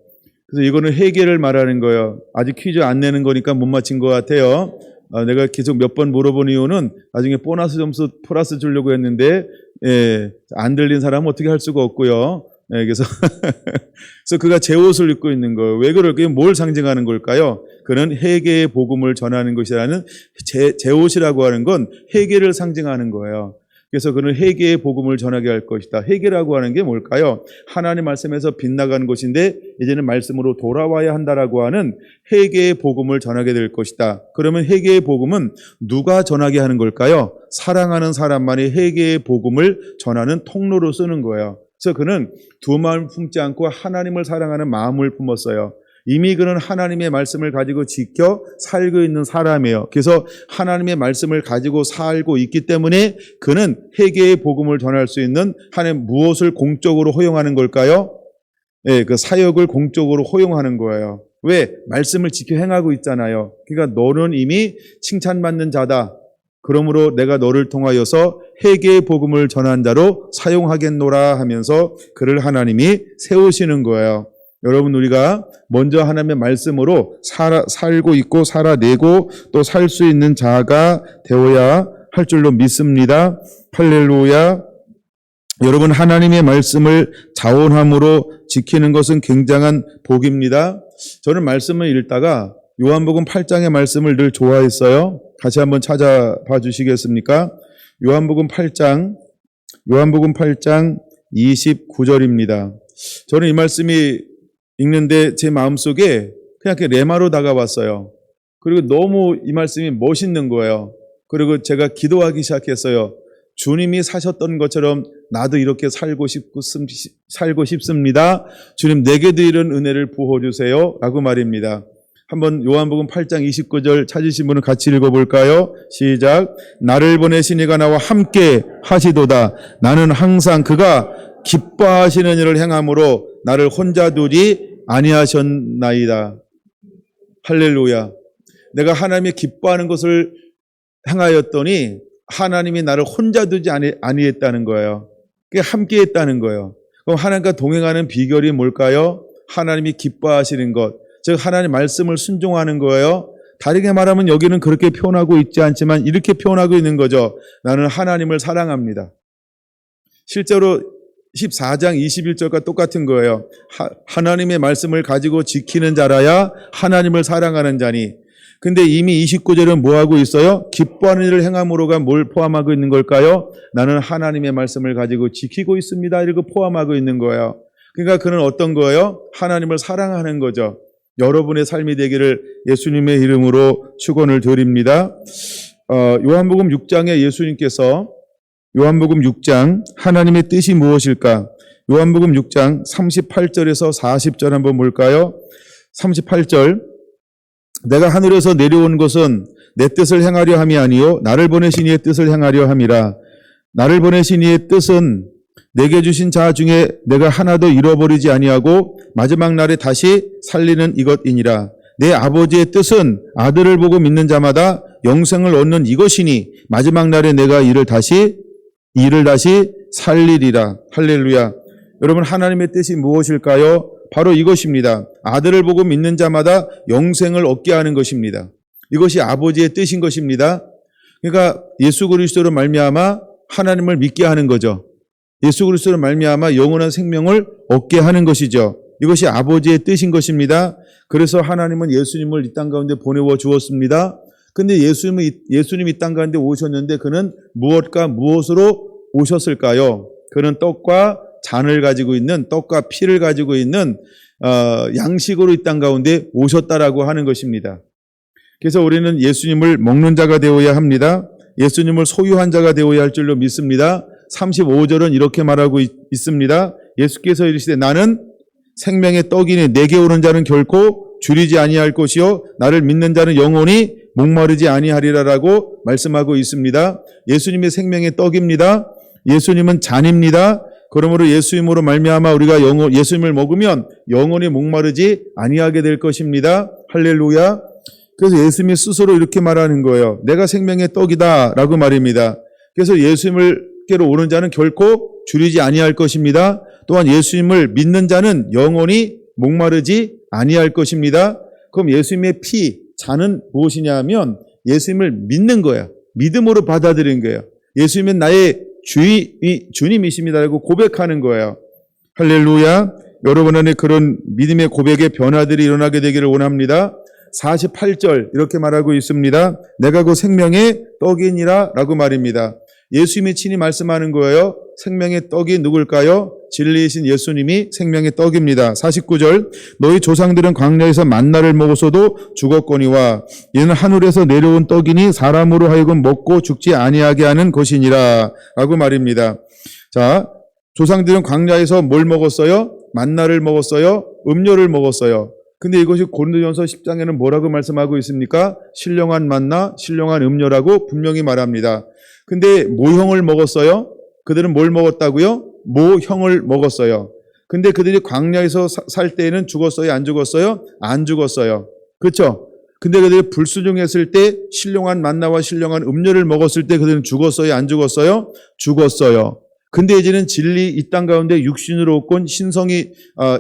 그래서 이거는 회개를 말하는 거예요. 아직 퀴즈 안 내는 거니까 못 맞힌 것 같아요. 내가 계속 몇 번 물어본 이유는 나중에 보너스 점수 플러스 주려고 했는데 안 들린 사람은 어떻게 할 수가 없고요. 예, 그래서 그래서 그가 제 옷을 입고 있는 거예요. 왜 그럴까요? 뭘 상징하는 걸까요? 그는 회개의 복음을 전하는 것이라는 제 옷이라고 하는 건 회개를 상징하는 거예요. 그래서 그는 회개의 복음을 전하게 할 것이다. 회개라고 하는 게 뭘까요? 하나님 말씀에서 빗나가는 것인데 이제는 말씀으로 돌아와야 한다라고 하는 회개의 복음을 전하게 될 것이다. 그러면 회개의 복음은 누가 전하게 하는 걸까요? 사랑하는 사람만이 회개의 복음을 전하는 통로로 쓰는 거예요. 그래서 그는 두 마음을 품지 않고 하나님을 사랑하는 마음을 품었어요. 이미 그는 하나님의 말씀을 가지고 지켜 살고 있는 사람이에요. 그래서 하나님의 말씀을 가지고 살고 있기 때문에 그는 회개의 복음을 전할 수 있는 하나님 무엇을 공적으로 허용하는 걸까요? 예, 그 사역을 공적으로 허용하는 거예요. 왜? 말씀을 지켜 행하고 있잖아요. 그러니까 너는 이미 칭찬받는 자다. 그러므로 내가 너를 통하여서 회개의 복음을 전한 자로 사용하겠노라 하면서 그를 하나님이 세우시는 거예요. 여러분, 우리가 먼저 하나님의 말씀으로 살고 있고 살아내고 또 살 수 있는 자가 되어야 할 줄로 믿습니다. 할렐루야. 여러분, 하나님의 말씀을 자원함으로 지키는 것은 굉장한 복입니다. 저는 말씀을 읽다가 요한복음 8장의 말씀을 늘 좋아했어요. 같이 한번 찾아봐 주시겠습니까? 요한복음 8장 29절입니다. 저는 이 말씀이 읽는데 제 마음속에 그냥 레마로 다가왔어요. 그리고 너무 이 말씀이 멋있는 거예요. 그리고 제가 기도하기 시작했어요. 주님이 사셨던 것처럼 나도 이렇게 살고 싶습니다. 주님, 내게도 이런 은혜를 부어주세요. 라고 말입니다. 한번 요한복음 8장 29절 찾으신 분은 같이 읽어볼까요? 시작. 나를 보내신 이가 나와 함께 하시도다. 나는 항상 그가 기뻐하시는 일을 행함으로 나를 혼자 두지 아니하셨나이다. 할렐루야. 내가 하나님이 기뻐하는 것을 행하였더니 하나님이 나를 혼자 두지 아니했다는 거예요. 그게 함께 했다는 거예요. 그럼 하나님과 동행하는 비결이 뭘까요? 하나님이 기뻐하시는 것, 즉 하나님 말씀을 순종하는 거예요. 다르게 말하면 여기는 그렇게 표현하고 있지 않지만 이렇게 표현하고 있는 거죠. 나는 하나님을 사랑합니다. 실제로 14장 21절과 똑같은 거예요. 하나님의 말씀을 가지고 지키는 자라야 하나님을 사랑하는 자니. 근데 이미 29절은 뭐 하고 있어요? 기뻐하는 일을 행함으로가 뭘 포함하고 있는 걸까요? 나는 하나님의 말씀을 가지고 지키고 있습니다. 이렇게 포함하고 있는 거예요. 그러니까 그는 어떤 거예요? 하나님을 사랑하는 거죠. 여러분의 삶이 되기를 예수님의 이름으로 축원을 드립니다. 요한복음 6장에 예수님께서 요한복음 6장 하나님의 뜻이 무엇일까? 요한복음 6장 38절에서 40절 한번 볼까요? 38절. 내가 하늘에서 내려온 것은 내 뜻을 행하려 함이 아니요 나를 보내신 이의 뜻을 행하려 함이라. 나를 보내신 이의 뜻은 내게 주신 자 중에 내가 하나도 잃어버리지 아니하고 마지막 날에 다시 살리는 이것이니라. 내 아버지의 뜻은 아들을 보고 믿는 자마다 영생을 얻는 이것이니 마지막 날에 내가 이를 다시 살리리라. 할렐루야. 여러분, 하나님의 뜻이 무엇일까요? 바로 이것입니다. 아들을 보고 믿는 자마다 영생을 얻게 하는 것입니다. 이것이 아버지의 뜻인 것입니다. 그러니까 예수 그리스도로 말미암아 하나님을 믿게 하는 거죠. 예수 그리스도로 말미암아 영원한 생명을 얻게 하는 것이죠. 이것이 아버지의 뜻인 것입니다. 그래서 하나님은 예수님을 이 땅 가운데 보내워 주었습니다. 근데 예수님이 이 땅 가운데 오셨는데 그는 무엇으로 오셨을까요? 그는 떡과 잔을 가지고 있는, 떡과 피를 가지고 있는 양식으로 이 땅 가운데 오셨다라고 하는 것입니다. 그래서 우리는 예수님을 먹는 자가 되어야 합니다. 예수님을 소유한 자가 되어야 할 줄로 믿습니다. 35절은 이렇게 말하고 있습니다. 예수께서 이르시되 나는 생명의 떡이니 내게 오는 자는 결코 줄이지 아니할 것이요 나를 믿는 자는 영원히 목마르지 아니하리라라고 말씀하고 있습니다. 예수님의 생명의 떡입니다. 예수님은 잔입니다. 그러므로 예수님으로 말미암아 우리가 예수님을 먹으면 영원히 목마르지 아니하게 될 것입니다. 할렐루야. 그래서 예수님이 스스로 이렇게 말하는 거예요. 내가 생명의 떡이다 라고 말입니다. 그래서 예수님께로 오는 자는 결코 줄이지 아니할 것입니다. 또한 예수님을 믿는 자는 영원히 목마르지 아니할 것입니다. 그럼 예수님의 피, 잔은 무엇이냐 하면 예수님을 믿는 거야. 믿음으로 받아들인 거예요. 예수님은 나의 주님이십니다라고 고백하는 거예요. 할렐루야. 여러분 안에 그런 믿음의 고백의 변화들이 일어나게 되기를 원합니다. 48절 이렇게 말하고 있습니다. 내가 그 생명의 떡이니라 라고 말입니다. 예수님이 친히 말씀하는 거예요. 생명의 떡이 누굴까요? 진리이신 예수님이 생명의 떡입니다. 49절 너희 조상들은 광야에서 만나를 먹었어도 죽었거니와 이는 하늘에서 내려온 떡이니 사람으로 하여금 먹고 죽지 아니하게 하는 것이니라 라고 말입니다. 자, 조상들은 광야에서 뭘 먹었어요? 만나를 먹었어요? 음료를 먹었어요. 근데 이것이 고린도전서 10장에는 뭐라고 말씀하고 있습니까? 신령한 만나, 신령한 음료라고 분명히 말합니다. 근데 모형을 먹었어요? 그들은 뭘 먹었다고요? 모형을 먹었어요. 근데 그들이 광야에서 살 때에는 죽었어요? 안 죽었어요? 안 죽었어요. 그렇죠? 근데 그들이 불순종했을 때 신령한 만나와 신령한 음료를 먹었을 때 그들은 죽었어요? 안 죽었어요? 죽었어요. 근데 이제는 진리 이 땅 가운데 육신으로 온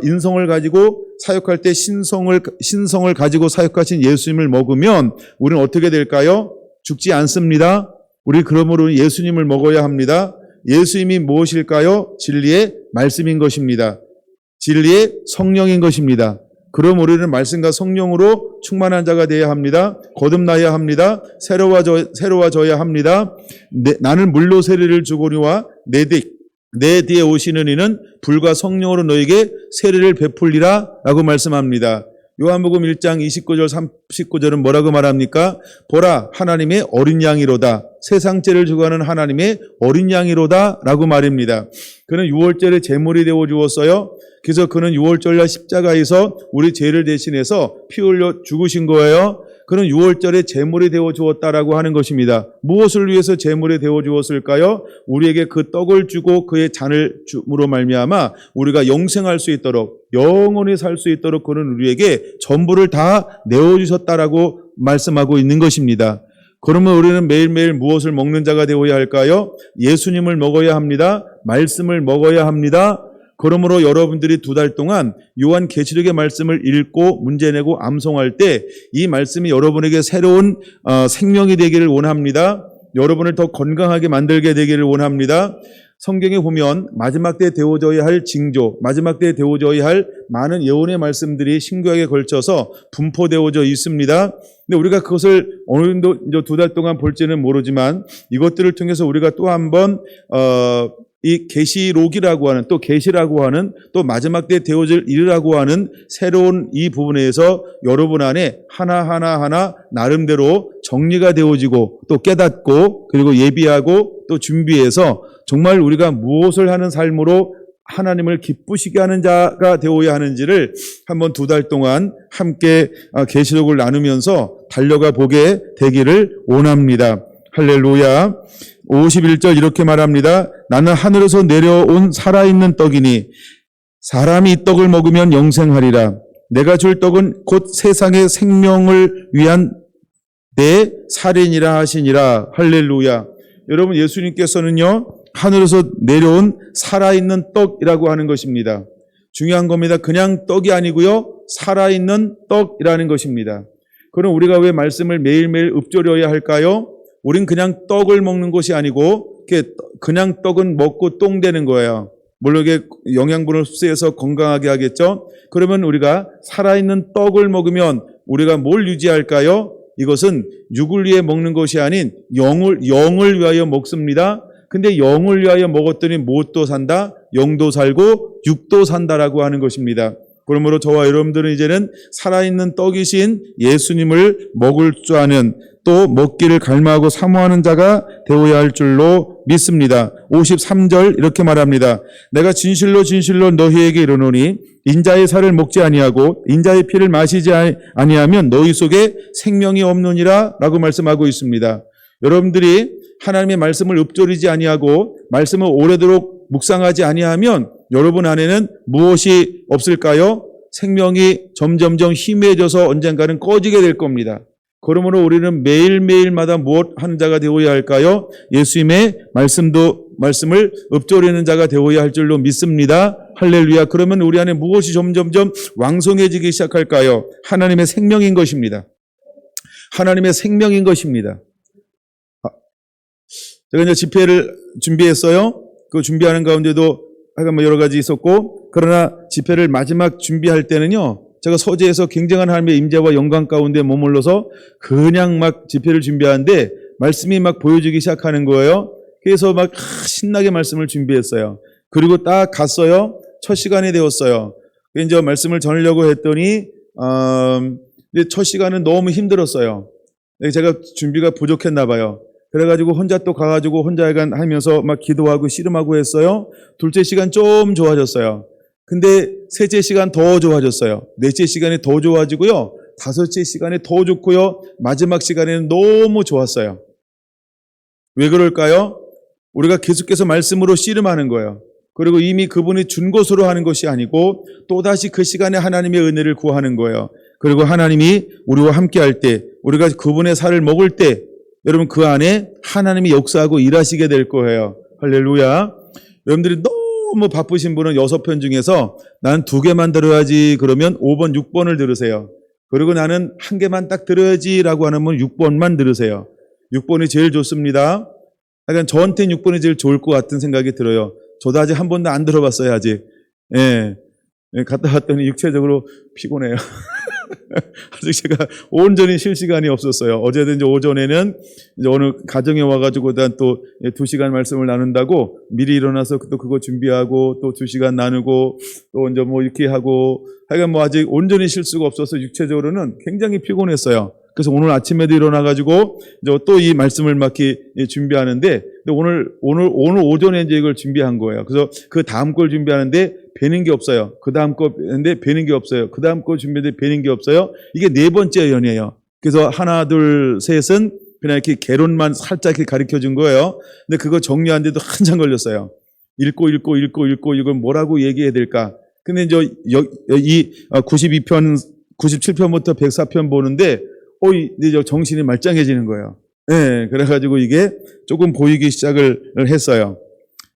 인성을 가지고 사역할 때 신성을 가지고 사역하신 예수님을 먹으면 우리는 어떻게 될까요? 죽지 않습니다. 우리 그러므로 예수님을 먹어야 합니다. 예수님이 무엇일까요? 진리의 말씀인 것입니다. 진리의 성령인 것입니다. 그럼 우리는 말씀과 성령으로 충만한 자가 되어야 합니다. 거듭나야 합니다. 새로워져야 합니다. 나는 물로 세례를 주거니와 내 뒤에 오시는 이는 불과 성령으로 너에게 세례를 베풀리라 라고 말씀합니다. 요한복음 1장 29절 39절은 뭐라고 말합니까? 보라 하나님의 어린 양이로다. 세상 죄를 주관하는 하나님의 어린 양이로다 라고 말입니다. 그는 유월절에 제물이 되어 주었어요. 그래서 그는 유월절날 십자가에서 우리 죄를 대신해서 피 흘려 죽으신 거예요. 그는 유월절에 제물이 되어 주었다라고 하는 것입니다. 무엇을 위해서 제물이 되어 주었을까요? 우리에게 그 떡을 주고 그의 잔을 줌으로 말미암아 우리가 영생할 수 있도록 영원히 살 수 있도록 그는 우리에게 전부를 다 내어주셨다라고 말씀하고 있는 것입니다. 그러면 우리는 매일매일 무엇을 먹는 자가 되어야 할까요? 예수님을 먹어야 합니다. 말씀을 먹어야 합니다. 그러므로 여러분들이 2달 동안 요한계시록의 말씀을 읽고 문제내고 암송할 때 이 말씀이 여러분에게 새로운 생명이 되기를 원합니다. 여러분을 더 건강하게 만들게 되기를 원합니다. 성경에 보면 마지막 때 되어져야 할 징조, 마지막 때 되어져야 할 많은 예언의 말씀들이 신구약에 걸쳐서 분포되어져 있습니다. 근데 우리가 그것을 어느 정도 2달 동안 볼지는 모르지만 이것들을 통해서 우리가 또 한번 이 계시록이라고 하는 또 계시라고 하는 또 마지막 때 되어질 일이라고 하는 새로운 이 부분에서 여러분 안에 하나하나 나름대로 정리가 되어지고 또 깨닫고 그리고 예비하고 또 준비해서 정말 우리가 무엇을 하는 삶으로 하나님을 기쁘시게 하는 자가 되어야 하는지를 한번 2달 동안 함께 계시록을 나누면서 달려가 보게 되기를 원합니다. 할렐루야. 51절 이렇게 말합니다. 나는 하늘에서 내려온 살아있는 떡이니 사람이 이 떡을 먹으면 영생하리라. 내가 줄 떡은 곧 세상의 생명을 위한 내 살이니라 하시니라. 할렐루야. 여러분 예수님께서는요 하늘에서 내려온 살아있는 떡이라고 하는 것입니다. 중요한 겁니다. 그냥 떡이 아니고요 살아있는 떡이라는 것입니다. 그럼 우리가 왜 말씀을 매일매일 읊조려야 할까요? 우린 그냥 떡을 먹는 것이 아니고 그냥 떡은 먹고 똥 되는 거예요. 물론 이게 영양분을 흡수해서 건강하게 하겠죠. 그러면 우리가 살아있는 떡을 먹으면 우리가 뭘 유지할까요? 이것은 육을 위해 먹는 것이 아닌 영을 위하여 먹습니다. 근데 영을 위하여 먹었더니 무엇도 산다? 영도 살고 육도 산다라고 하는 것입니다. 그러므로 저와 여러분들은 이제는 살아있는 떡이신 예수님을 먹을 줄 아는 또 먹기를 갈망하고 사모하는 자가 되어야 할 줄로 믿습니다. 53절 이렇게 말합니다. 내가 진실로 너희에게 이르노니 인자의 살을 먹지 아니하고 인자의 피를 마시지 아니하면 너희 속에 생명이 없느니라 라고 말씀하고 있습니다. 여러분들이 하나님의 말씀을 읊조리지 아니하고 말씀을 오래도록 묵상하지 아니하면 여러분 안에는 무엇이 없을까요? 생명이 점점점 희미해져서 언젠가는 꺼지게 될 겁니다. 그러므로 우리는 매일매일마다 무엇 하는 자가 되어야 할까요? 예수님의 말씀을 읊조리는 자가 되어야 할 줄로 믿습니다. 할렐루야. 그러면 우리 안에 무엇이 점점점 왕성해지기 시작할까요? 하나님의 생명인 것입니다. 하나님의 생명인 것입니다. 제가 이제 집회를 준비했어요. 그 준비하는 가운데도 하여간 여러 가지 있었고 그러나 집회를 마지막 준비할 때는요, 제가 서재에서 굉장한 하나님의 임재와 영광 가운데 머물러서 그냥 막 집회를 준비하는데 말씀이 막 보여지기 시작하는 거예요. 그래서 막 신나게 말씀을 준비했어요. 그리고 딱 갔어요. 첫 시간이 되었어요. 이제 말씀을 전하려고 했더니 근데 첫 시간은 너무 힘들었어요. 제가 준비가 부족했나 봐요. 그래가지고 혼자 또 가가지고 혼자 하면서 막 기도하고 씨름하고 했어요. 둘째 시간 좀 좋아졌어요. 근데 셋째 시간 더 좋아졌어요. 넷째 시간이 더 좋아지고요. 다섯째 시간이 더 좋고요. 마지막 시간에는 너무 좋았어요. 왜 그럴까요? 우리가 계속해서 말씀으로 씨름하는 거예요. 그리고 이미 그분이 준 것으로 하는 것이 아니고 또다시 그 시간에 하나님의 은혜를 구하는 거예요. 그리고 하나님이 우리와 함께 할 때, 우리가 그분의 살을 먹을 때 여러분 그 안에 하나님이 역사하고 일하시게 될 거예요. 할렐루야. 여러분들이 너무 바쁘신 분은 6편 중에서 나는 2개만 들어야지 그러면 5번, 6번을 들으세요. 그리고 나는 1개만 딱 들어야지 라고 하는 분 6번만 들으세요. 6번이 제일 좋습니다. 하여간 저한테는 6번이 제일 좋을 것 같은 생각이 들어요. 저도 아직 한 번도 안 들어봤어요, 아직. 예. 갔다 왔더니 육체적으로 피곤해요. 아직 제가 온전히 쉴 시간이 없었어요. 어제도 이제 오전에는 이제 오늘 가정에 와가지고 또 2시간 말씀을 나눈다고 미리 일어나서 또 그거 준비하고 또 2시간 나누고 또 이제 뭐 이렇게 하고 하여간 뭐 아직 온전히 쉴 수가 없어서 육체적으로는 굉장히 피곤했어요. 그래서 오늘 아침에도 일어나가지고 이제 또 이 말씀을 막 준비하는데 오늘 오전에 이제 이걸 준비한 거예요. 그래서 그 다음 걸 준비하는데 배는 게 없어요. 그 다음 거 했는데 배는 게 없어요. 그 다음 거 준비했는데 배는 게 없어요. 이게 4번째 연이에요. 그래서 하나, 둘, 셋은 그냥 이렇게 개론만 살짝 이렇게 가르쳐 준 거예요. 근데 그거 정리하는데도 한참 걸렸어요. 읽고 이건 뭐라고 얘기해야 될까? 근데 이제 이 92편, 97편부터 104편 보는데 이제 정신이 말짱해지는 거예요. 네, 그래가지고 이게 조금 보이기 시작을 했어요.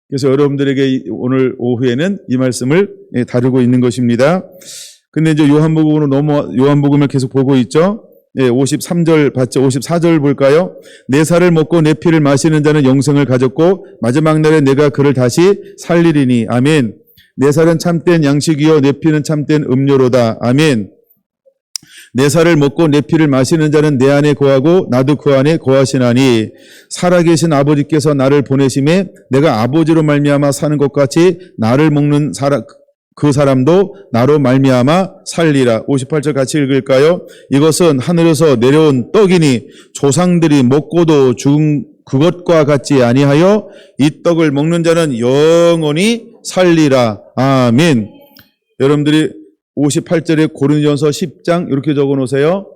그래서 여러분들에게 오늘 오후에는 이 말씀을 다루고 있는 것입니다. 근데 이제 요한복음을 계속 보고 있죠. 53절 봤죠? 54절 볼까요? 내 살을 먹고 내 피를 마시는 자는 영생을 가졌고 마지막 날에 내가 그를 다시 살리리니. 아멘. 내 살은 참된 양식이요 내 피는 참된 음료로다. 아멘. 내 살을 먹고 내 피를 마시는 자는 내 안에 거하고 나도 그 안에 거하시나니 살아계신 아버지께서 나를 보내심에 내가 아버지로 말미암아 사는 것 같이 나를 먹는 그 사람도 나로 말미암아 살리라. 58절 같이 읽을까요? 이것은 하늘에서 내려온 떡이니 조상들이 먹고도 죽은 그것과 같지 아니하여 이 떡을 먹는 자는 영원히 살리라. 아멘. 여러분들이 58절에 고린도전서 10장 이렇게 적어 놓으세요.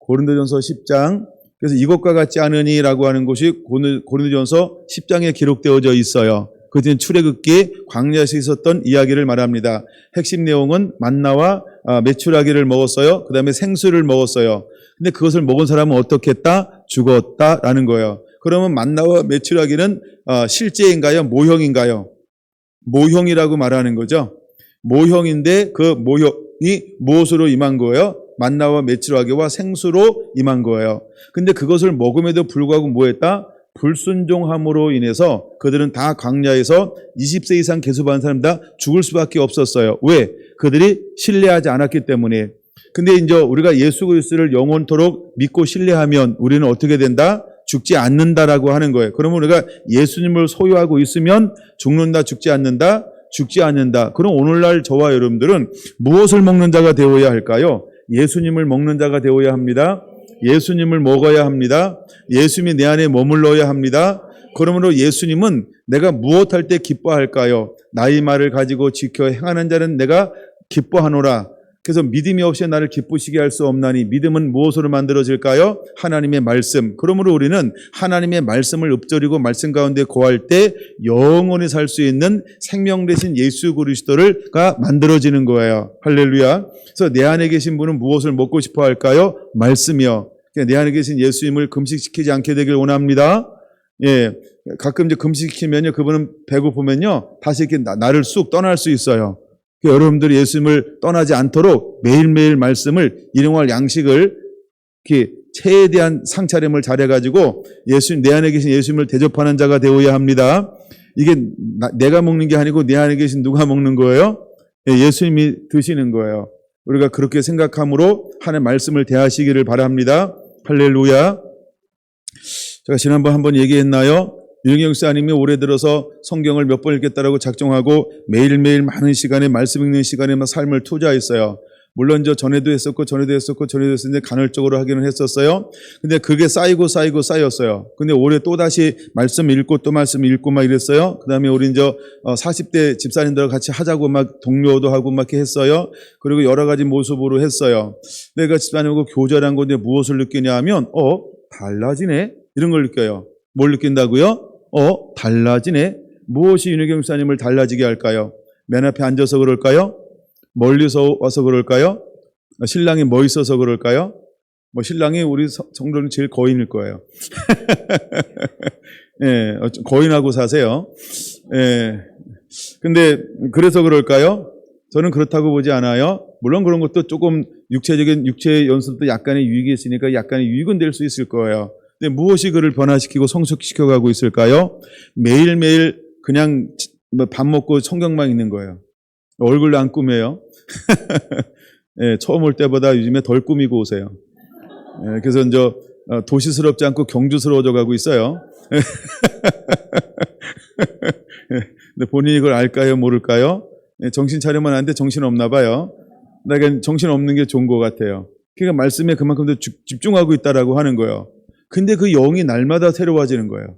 고린도전서 10장. 그래서 이것과 같지 않으니라고 하는 것이 고린도전서 10장에 기록되어져 있어요. 그것은 출애굽기 광야에서 있었던 이야기를 말합니다. 핵심 내용은 만나와 메추라기를 먹었어요. 그 다음에 생수를 먹었어요. 근데 그것을 먹은 사람은 어떻게 했다? 죽었다라는 거예요. 그러면 만나와 메추라기는 실제인가요? 모형인가요? 모형이라고 말하는 거죠. 모형인데 그 모형이 무엇으로 임한 거예요? 만나와 메추라기와 생수로 임한 거예요. 근데 그것을 먹음에도 불구하고 뭐했다? 불순종함으로 인해서 그들은 다 광야에서 20세 이상 계수받은 사람 다 죽을 수밖에 없었어요. 왜? 그들이 신뢰하지 않았기 때문에. 근데 이제 우리가 예수 그리스도를 영원토록 믿고 신뢰하면 우리는 어떻게 된다? 죽지 않는다라고 하는 거예요. 그러면 우리가 예수님을 소유하고 있으면 죽는다, 죽지 않는다? 죽지 않는다. 그럼 오늘날 저와 여러분들은 무엇을 먹는 자가 되어야 할까요? 예수님을 먹는 자가 되어야 합니다. 예수님을 먹어야 합니다. 예수님이 내 안에 머물러야 합니다. 그러므로 예수님은 내가 무엇할 때 기뻐할까요? 나의 말을 가지고 지켜 행하는 자는 내가 기뻐하노라. 그래서 믿음이 없이 나를 기쁘시게 할 수 없나니 믿음은 무엇으로 만들어질까요? 하나님의 말씀. 그러므로 우리는 하나님의 말씀을 읊조리고 말씀 가운데 거할 때 영원히 살 수 있는 생명 되신 예수 그리스도가 만들어지는 거예요. 할렐루야. 그래서 내 안에 계신 분은 무엇을 먹고 싶어 할까요? 말씀이요. 내 안에 계신 예수님을 금식시키지 않게 되길 원합니다. 예, 가끔 이제 금식시키면요, 그분은 배고프면요, 다시 이렇게 나를 쑥 떠날 수 있어요. 여러분들이 예수님을 떠나지 않도록 매일매일 말씀을 일용할 양식을 이렇게 최대한 상차림을 잘해가지고 내 안에 계신 예수님을 대접하는 자가 되어야 합니다. 이게 내가 먹는 게 아니고 내 안에 계신 누가 먹는 거예요? 예수님이 드시는 거예요. 우리가 그렇게 생각함으로 하나님의 말씀을 대하시기를 바랍니다. 할렐루야. 제가 지난번 한번 얘기했나요? 유영경 목사님이 올해 들어서 성경을 몇 번 읽겠다라고 작정하고 매일매일 많은 시간에 말씀 읽는 시간에 막 삶을 투자했어요. 물론 전에도 했었고 했었는데 간헐적으로 하기는 했었어요. 근데 그게 쌓였어요. 근데 올해 또 다시 말씀 읽고 또 말씀 읽고 막 이랬어요. 그 다음에 우리 40대 집사님들과 같이 하자고 막 독려도 하고 막 이렇게 했어요. 그리고 여러 가지 모습으로 했어요. 내가 집사님하고 교제한 건데 무엇을 느끼냐 하면, 달라지네? 이런 걸 느껴요. 뭘 느낀다고요? 달라지네? 무엇이 윤혜경 목사님을 달라지게 할까요? 맨 앞에 앉아서 그럴까요? 멀리서 와서 그럴까요? 신랑이 멋있어서 그럴까요? 신랑이 우리 성도는 제일 거인일 거예요. 예, 거인하고 사세요. 예. 근데 그래서 그럴까요? 저는 그렇다고 보지 않아요. 물론 그런 것도 조금 육체 연습도 약간의 유익이 있으니까 약간의 유익은 될 수 있을 거예요. 근데 무엇이 그를 변화시키고 성숙시켜가고 있을까요? 매일매일 그냥 밥 먹고 성경만 읽는 거예요. 얼굴도 안 꾸며요. 예, 처음 올 때보다 요즘에 덜 꾸미고 오세요. 예, 그래서 도시스럽지 않고 경주스러워져 가고 있어요. 근데 본인이 그걸 알까요? 모를까요? 예, 정신 차리면 안 돼. 정신 없나 봐요. 내가 정신 없는 게 좋은 것 같아요. 그러니까 말씀에 그만큼 더 집중하고 있다라고 하는 거예요. 근데 그 영이 날마다 새로워지는 거예요.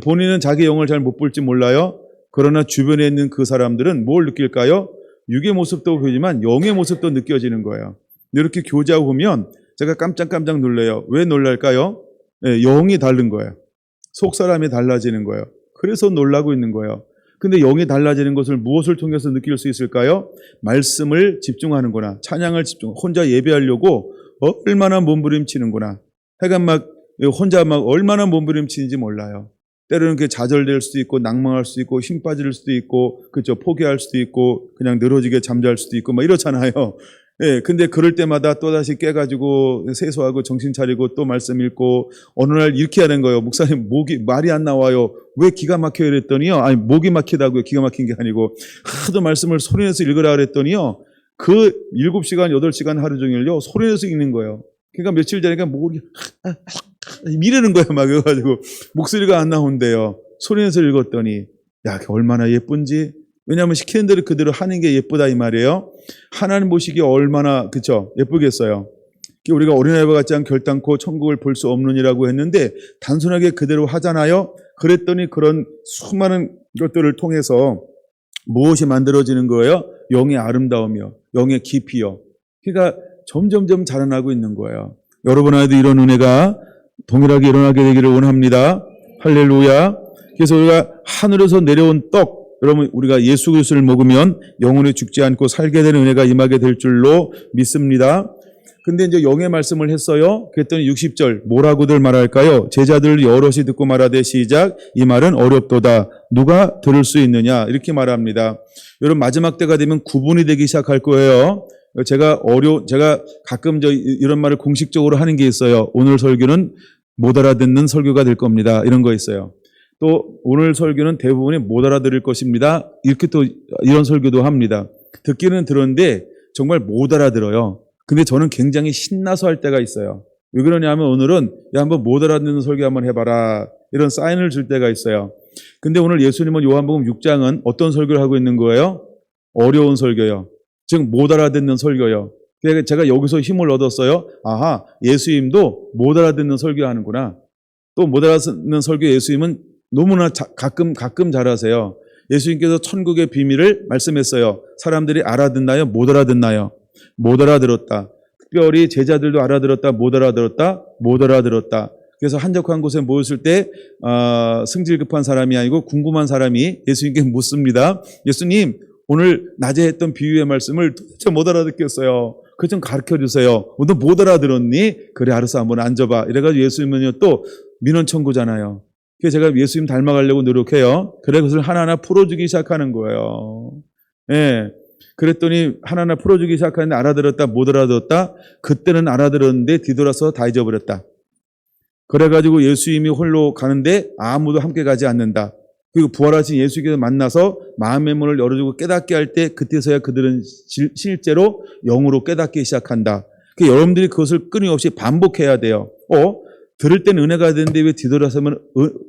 본인은 자기 영을 잘 못 볼지 몰라요. 그러나 주변에 있는 그 사람들은 뭘 느낄까요? 육의 모습도 보이지만 영의 모습도 느껴지는 거예요. 이렇게 교제하고 보면 제가 깜짝 놀라요. 왜 놀랄까요? 네, 영이 다른 거예요. 속 사람이 달라지는 거예요. 그래서 놀라고 있는 거예요. 근데 영이 달라지는 것을 무엇을 통해서 느낄 수 있을까요? 말씀을 집중하는구나. 찬양을 혼자 예배하려고 얼마나 몸부림치는구나. 하여간 혼자 얼마나 몸부림치는지 몰라요. 때로는 그게 좌절될 수도 있고 낭망할 수도 있고 힘 빠질 수도 있고 그렇죠. 포기할 수도 있고 그냥 늘어지게 잠잘 수도 있고 이렇잖아요. 예, 근데 그럴 때마다 또다시 깨가지고 세수하고 정신 차리고 또 말씀 읽고 어느 날 이렇게 하는 거예요. 목사님 말이 안 나와요. 왜 기가 막혀요? 그랬더니요. 아니 목이 막히다고요. 기가 막힌 게 아니고 하도 말씀을 소리내서 읽으라 그랬더니요. 그 7시간 8시간 하루 종일요. 소리내서 읽는 거예요. 그러니까 며칠 전에 목이 미르는 거예요. 막 그래가지고 목소리가 안 나온대요. 소리내서 읽었더니 얼마나 예쁜지. 왜냐하면 시키는 대로 그대로 하는 게 예쁘다 이 말이에요. 하나님 보시기에 얼마나 그쵸 예쁘겠어요. 우리가 어린아이와 같지 않은 결단코 천국을 볼 수 없느니라고 했는데 단순하게 그대로 하잖아요. 그랬더니 그런 수많은 것들을 통해서 무엇이 만들어지는 거예요? 영의 아름다움이요. 영의 깊이요. 그러니까 점점점 자라나고 있는 거예요. 여러분 안에도 이런 은혜가 동일하게 일어나게 되기를 원합니다. 할렐루야. 그래서 우리가 하늘에서 내려온 떡, 여러분 우리가 예수 그리스도를 먹으면 영원히 죽지 않고 살게 되는 은혜가 임하게 될 줄로 믿습니다. 근데 영의 말씀을 했어요. 그랬더니 60절 뭐라고들 말할까요? 제자들 여럿이 듣고 말하되 시작. 이 말은 어렵도다. 누가 들을 수 있느냐? 이렇게 말합니다. 여러분 마지막 때가 되면 구분이 되기 시작할 거예요. 제가 가끔 이런 말을 공식적으로 하는 게 있어요. 오늘 설교는 못 알아듣는 설교가 될 겁니다. 이런 거 있어요. 또 오늘 설교는 대부분이 못 알아들을 것입니다. 이렇게 또 이런 설교도 합니다. 듣기는 들었는데 정말 못 알아들어요. 근데 저는 굉장히 신나서 할 때가 있어요. 왜 그러냐면 오늘은 한번 못 알아듣는 설교 한번 해봐라. 이런 사인을 줄 때가 있어요. 근데 오늘 예수님은 요한복음 6장은 어떤 설교를 하고 있는 거예요? 어려운 설교요. 즉 못 알아듣는 설교요. 그래서 제가 여기서 힘을 얻었어요. 아하, 예수님도 못 알아듣는 설교하는구나. 또 못 알아듣는 설교 예수님은 너무나 가끔 잘하세요. 예수님께서 천국의 비밀을 말씀했어요. 사람들이 알아듣나요? 못 알아듣나요? 못 알아들었다. 특별히 제자들도 알아들었다. 못 알아들었다. 못 알아들었다. 그래서 한적한 곳에 모였을 때 승질 급한 사람이 아니고 궁금한 사람이 예수님께 묻습니다. 예수님, 오늘 낮에 했던 비유의 말씀을 도대체 못 알아듣겠어요. 그거 좀 가르쳐주세요. 너 못 알아들었니? 그래, 알았어. 한번 앉아봐. 이래가지고 예수님은요 또 민원 청구잖아요. 그래서 제가 예수님 닮아가려고 노력해요. 그래 그것을 하나하나 풀어주기 시작하는 거예요. 예. 그랬더니 하나하나 풀어주기 시작하는데 알아들었다, 못 알아들었다. 그때는 알아들었는데 뒤돌아서 다 잊어버렸다. 그래가지고 예수님이 홀로 가는데 아무도 함께 가지 않는다. 그리고 부활하신 예수께서 만나서 마음의 문을 열어주고 깨닫게 할 때 그때서야 그들은 실제로 영으로 깨닫기 시작한다. 여러분들이 그것을 끊임없이 반복해야 돼요. 들을 때는 은혜가 되는데 왜 뒤돌아서면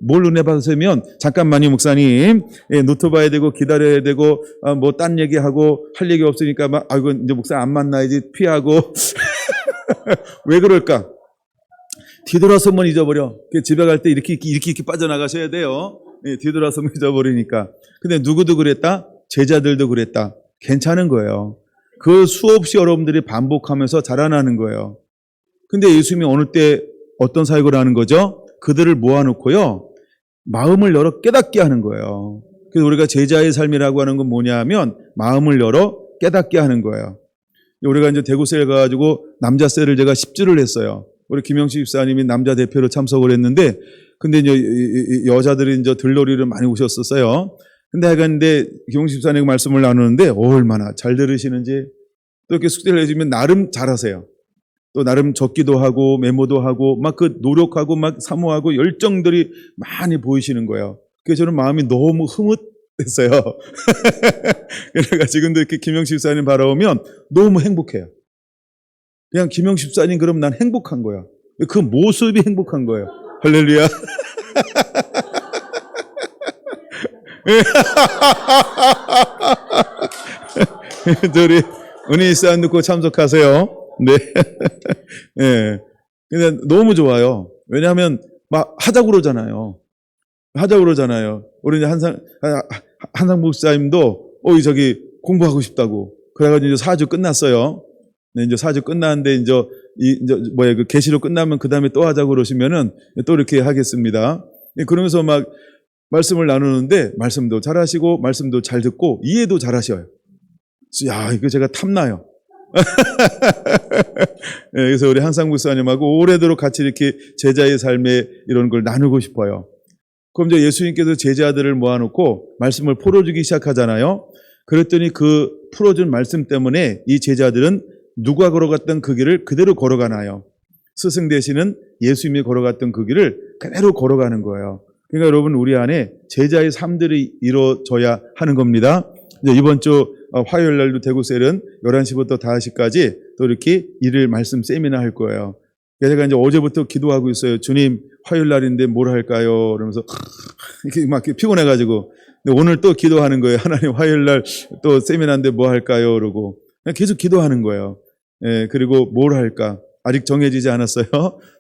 뭘 은혜 받으면 잠깐만요 목사님, 노트 봐야 되고 기다려야 되고 뭐 딴 얘기하고 할 얘기 없으니까 막 아이고 이제 목사 안 만나야지 피하고 왜 그럴까? 뒤돌아서면 잊어버려. 집에 갈 때 이렇게 빠져나가셔야 돼요. 뒤돌아서면 잊어버리니까. 근데 누구도 그랬다? 제자들도 그랬다. 괜찮은 거예요. 그 수없이 여러분들이 반복하면서 자라나는 거예요. 근데 예수님이 어느 때 어떤 사역을 하는 거죠? 그들을 모아놓고요, 마음을 열어 깨닫게 하는 거예요. 그래서 우리가 제자의 삶이라고 하는 건 뭐냐 하면 마음을 열어 깨닫게 하는 거예요. 우리가 이제 대구셀 가가지고 남자셀을 제가 10주를 했어요. 우리 김영식 집사님이 남자 대표로 참석을 했는데, 근데 이제 여자들이 이제 들러리를 많이 오셨었어요. 근데 하여간데 김영식 집사님 말씀을 나누는데 얼마나 잘 들으시는지, 또 이렇게 숙제를 해주면 나름 잘하세요. 또 나름 적기도 하고 메모도 하고 막 그 노력하고 막 사모하고 열정들이 많이 보이시는 거예요. 그래서 저는 마음이 너무 흐뭇했어요. 그러니까 지금도 이렇게 김영식 집사님 바라보면 너무 행복해요. 그냥 김영식 집사님 그럼 난 행복한 거야. 그 모습이 행복한 거예요. 할렐루야. 우리 은희 씨안 듣고 참석하세요. 네. 네. 근데 너무 좋아요. 왜냐하면 막 하자고 그러잖아요. 우리 이제 한상 목사님도 저기 공부하고 싶다고. 그래가지고 이제 4주 끝났어요. 네, 이제 4주 끝났는데 이제 그 계시로 끝나면 그 다음에 또 하자고 그러시면은 또 이렇게 하겠습니다. 그러면서 막 말씀을 나누는데 말씀도 잘하시고 말씀도 잘 듣고 이해도 잘하셔요. 야, 이거 제가 탐나요. 네, 그래서 우리 한상 목사님하고 오래도록 같이 이렇게 제자의 삶에 이런 걸 나누고 싶어요. 그럼 이제 예수님께서 제자들을 모아놓고 말씀을 풀어주기 시작하잖아요. 그랬더니 그 풀어준 말씀 때문에 이 제자들은 누가 걸어갔던 그 길을 그대로 걸어가나요? 스승 되시는 예수님이 걸어갔던 그 길을 그대로 걸어가는 거예요. 그러니까 여러분, 우리 안에 제자의 삶들이 이루어져야 하는 겁니다. 이제 이번 주 화요일 날도 대구셀은 11시부터 5시까지 또 이렇게 일일 말씀 세미나 할 거예요. 제가 이제 어제부터 기도하고 있어요. 주님, 화요일 날인데 뭘 할까요? 그러면서 이렇게 막 피곤해가지고. 근데 오늘 또 기도하는 거예요. 하나님, 화요일 날 또 세미나인데 뭐 할까요? 그러고 계속 기도하는 거예요. 예, 그리고 뭘 할까? 아직 정해지지 않았어요.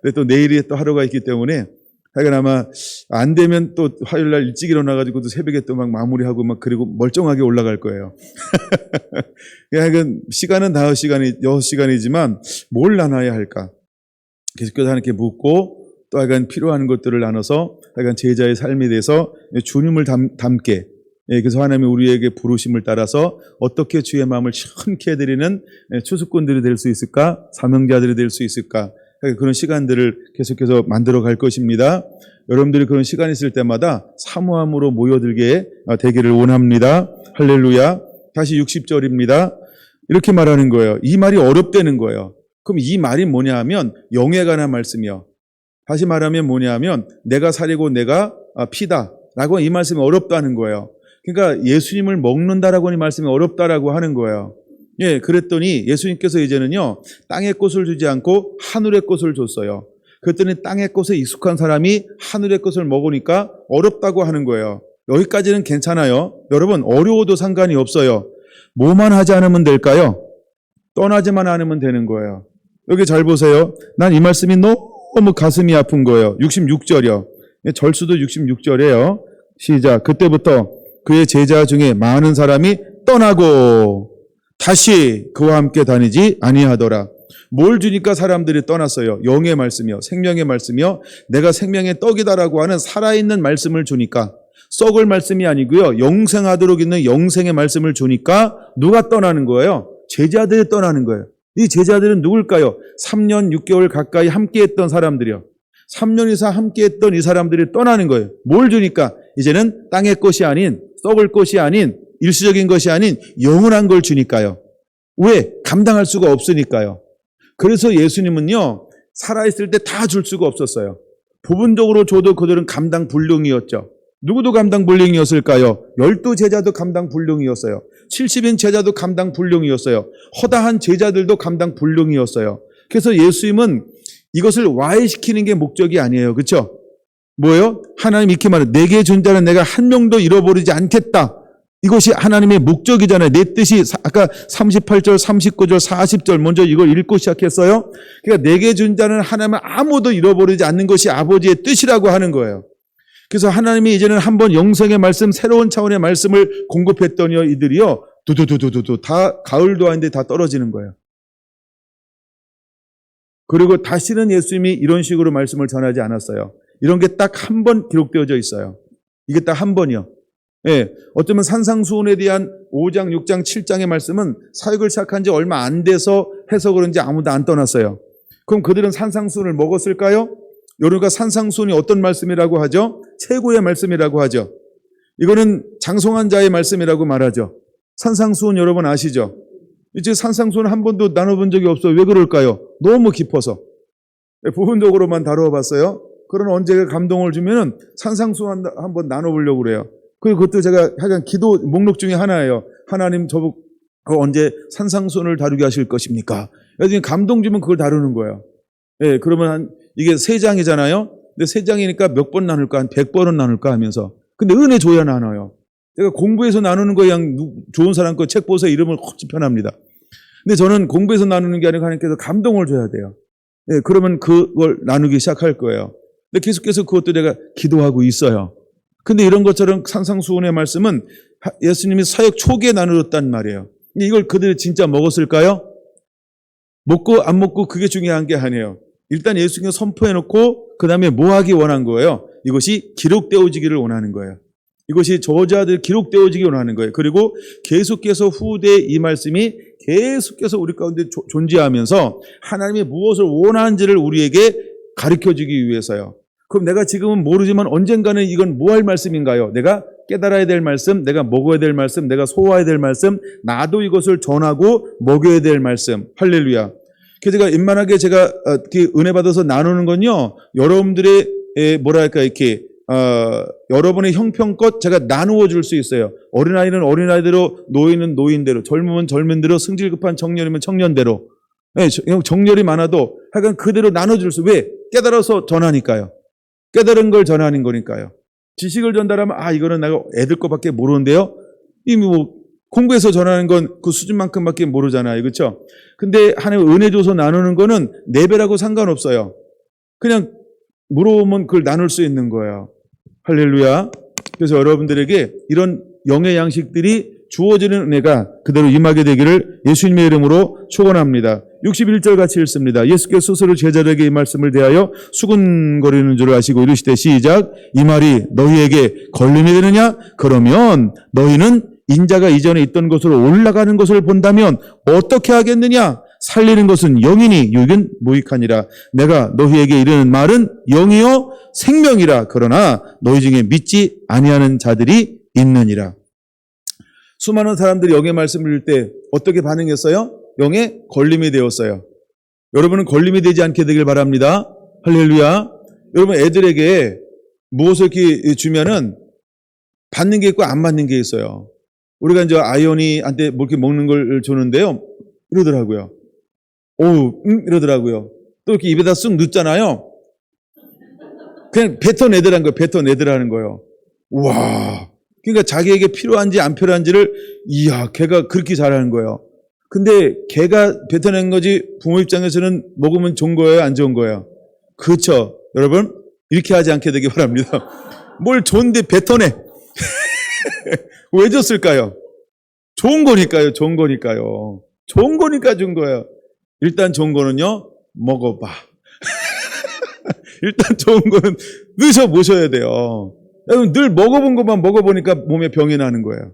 근데 또 내일이 또 하루가 있기 때문에 하여간 아마 안 되면 또 화요일 날 일찍 일어나가지고 또 새벽에 또 막 마무리하고 막 그리고 멀쩡하게 올라갈 거예요. 하여간 시간은 6시간이지만 뭘 나눠야 할까? 계속해서 하나님께 묻고 또 하여간 필요한 것들을 나눠서 하여간 제자의 삶에 대해서 주님을 닮게, 그래서 하나님이 우리에게 부르심을 따라서 어떻게 주의 마음을 시원케 해드리는 추수꾼들이 될 수 있을까? 사명자들이 될 수 있을까? 그런 시간들을 계속해서 만들어 갈 것입니다. 여러분들이 그런 시간이 있을 때마다 사모함으로 모여들게 되기를 원합니다. 할렐루야. 다시 60절입니다. 이렇게 말하는 거예요. 이 말이 어렵다는 거예요. 그럼 이 말이 뭐냐 하면 영에 관한 말씀이요. 다시 말하면 뭐냐 하면 내가 살이고 내가 피다 라고 이 말씀이 어렵다는 거예요. 그러니까 예수님을 먹는다라고 이 말씀이 어렵다라고 하는 거예요. 예, 그랬더니 예수님께서 이제는요, 땅의 꽃을 주지 않고 하늘의 꽃을 줬어요. 그랬더니 땅의 꽃에 익숙한 사람이 하늘의 꽃을 먹으니까 어렵다고 하는 거예요. 여기까지는 괜찮아요. 여러분, 어려워도 상관이 없어요. 뭐만 하지 않으면 될까요? 떠나지만 않으면 되는 거예요. 여기 잘 보세요. 난 이 말씀이 너무 가슴이 아픈 거예요. 66절이요. 절수도 66절이에요. 시작. 그때부터 그의 제자 중에 많은 사람이 떠나고 다시 그와 함께 다니지 아니하더라. 뭘 주니까 사람들이 떠났어요? 영의 말씀이요, 생명의 말씀이요, 내가 생명의 떡이다라고 하는 살아있는 말씀을 주니까, 썩을 말씀이 아니고요, 영생하도록 있는 영생의 말씀을 주니까 누가 떠나는 거예요? 제자들이 떠나는 거예요. 이 제자들은 누굴까요? 3년 6개월 가까이 함께했던 사람들이요. 3년 이상 함께했던 이 사람들이 떠나는 거예요. 뭘 주니까? 이제는 땅의 것이 아닌, 썩을 것이 아닌, 일시적인 것이 아닌 영원한 걸 주니까요. 왜? 감당할 수가 없으니까요. 그래서 예수님은요, 살아있을 때 다 줄 수가 없었어요. 부분적으로 줘도 그들은 감당 불능이었죠. 누구도 감당 불능이었을까요? 12제자도 감당 불능이었어요. 70인 제자도 감당 불능이었어요. 허다한 제자들도 감당 불능이었어요. 그래서 예수님은 이것을 와해시키는 게 목적이 아니에요. 그렇죠? 뭐예요? 하나님 이렇게 말해요. 내게 준 자는 내가 한 명도 잃어버리지 않겠다. 이것이 하나님의 목적이잖아요. 내 뜻이 아까 38절, 39절, 40절 먼저 이걸 읽고 시작했어요. 그러니까 내게 준 자는 하나님은 아무도 잃어버리지 않는 것이 아버지의 뜻이라고 하는 거예요. 그래서 하나님이 이제는 한번 영성의 말씀, 새로운 차원의 말씀을 공급했더니요, 이들이요, 두두두두두 다 가을도 아닌데 다 떨어지는 거예요. 그리고 다시는 예수님이 이런 식으로 말씀을 전하지 않았어요. 이런 게 딱 한 번 기록되어져 있어요. 이게 딱 한 번이요. 예, 어쩌면 산상수훈에 대한 5장, 6장, 7장의 말씀은 사역을 시작한 지 얼마 안 돼서 해서 그런지 아무도 안 떠났어요. 그럼 그들은 산상수훈을 먹었을까요? 여러분과 산상수훈이 어떤 말씀이라고 하죠? 최고의 말씀이라고 하죠. 이거는 장성한 자의 말씀이라고 말하죠. 산상수훈 여러분 아시죠? 이제 산상수훈 한 번도 나눠본 적이 없어요. 왜 그럴까요? 너무 깊어서. 부분적으로만 다뤄봤어요. 그러나 언제 감동을 주면은 산상수훈 한번 나눠보려고 그래요. 그리고 그것도 제가 하여간 기도 목록 중에 하나예요. 하나님 저보고 언제 산상수훈을 다루게 하실 것입니까? 여기 감동 주면 그걸 다루는 거예요. 예, 그러면 이게 3장이잖아요. 근데 3장이니까 몇 번 나눌까? 한 100번은 나눌까 하면서. 근데 은혜 줘야 나눠요. 제가 공부해서 나누는 거 그냥 좋은 사람 거 책 보세요. 이름을 확 편합니다. 근데 저는 공부해서 나누는 게 아니고 하나님께서 감동을 줘야 돼요. 예, 그러면 그걸 나누기 시작할 거예요. 근데 계속해서 그것도 제가 기도하고 있어요. 근데 이런 것처럼 산상수훈의 말씀은 예수님이 사역 초기에 나누었단 말이에요. 이걸 그들이 진짜 먹었을까요? 먹고 안 먹고 그게 중요한 게 아니에요. 일단 예수님이 선포해놓고 그 다음에 뭐 하기 원한 거예요? 이것이 기록되어지기를 원하는 거예요. 이것이 저자들 기록되어지기 원하는 거예요. 그리고 계속해서 후대에 이 말씀이 계속해서 우리 가운데 존재하면서 하나님이 무엇을 원하는지를 우리에게 가르쳐주기 위해서요. 그럼 내가 지금은 모르지만 언젠가는 이건 뭐 할 말씀인가요? 내가 깨달아야 될 말씀, 내가 먹어야 될 말씀, 내가 소화해야 될 말씀, 나도 이것을 전하고 먹여야 될 말씀. 할렐루야. 그래서 제가 웬만하게 제가 은혜 받아서 나누는 건요, 여러분들의 뭐랄까 이렇게 여러분의 형편껏 제가 나누어 줄 수 있어요. 어린아이는 어린아이대로, 노인은 노인대로, 젊으면 젊은대로, 승질 급한 청년이면 청년대로. 네, 정렬이 많아도 하여간 그대로 나눠줄 수. 왜? 깨달아서 전하니까요. 깨달은 걸 전하는 거니까요. 지식을 전달하면 이거는 내가 애들 거밖에 모르는데요. 이미 뭐 공부해서 전하는 건 그 수준만큼밖에 모르잖아요. 그렇죠? 근데 하나님 은혜 줘서 나누는 거는 레벨하고 상관없어요. 그냥 물어보면 그걸 나눌 수 있는 거예요. 할렐루야. 그래서 여러분들에게 이런 영의 양식들이 주어지는 은혜가 그대로 임하게 되기를 예수님의 이름으로 축원합니다. 61절 같이 읽습니다. 예수께서 스스로 제자들에게 이 말씀을 대하여 수군거리는 줄 아시고 이르시되 시작. 이 말이 너희에게 걸림이 되느냐? 그러면 너희는 인자가 이전에 있던 곳으로 올라가는 것을 본다면 어떻게 하겠느냐? 살리는 것은 영이니 육은 무익하니라. 내가 너희에게 이르는 말은 영이요 생명이라. 그러나 너희 중에 믿지 아니하는 자들이 있느니라. 수많은 사람들이 영의 말씀을 읽을 때 어떻게 반응했어요? 영에 걸림이 되었어요. 여러분은 걸림이 되지 않게 되길 바랍니다. 할렐루야. 여러분 애들에게 무엇을 이렇게 주면은 받는 게 있고 안 받는 게 있어요. 우리가 이제 아이언이한테 뭐 이렇게 먹는 걸 주는데요. 이러더라고요. 이러더라고요. 또 이렇게 입에다 쑥 넣잖아요. 그냥 뱉어내더라는 거예요. 뱉어내더라는 거예요. 우와. 그러니까 자기에게 필요한지 안 필요한지를 이야, 걔가 그렇게 잘하는 거예요. 근데 걔가 뱉어낸 거지 부모 입장에서는 먹으면 좋은 거예요, 안 좋은 거예요? 그렇죠. 여러분 이렇게 하지 않게 되기 바랍니다. 뭘 좋은데 뱉어내. 왜 줬을까요? 좋은 거니까요. 좋은 거니까요. 좋은 거니까 준 거예요. 일단 좋은 거는요, 먹어봐. 일단 좋은 거는 넣으셔 보셔야 돼요. 여러분 늘 먹어본 것만 먹어보니까 몸에 병이 나는 거예요.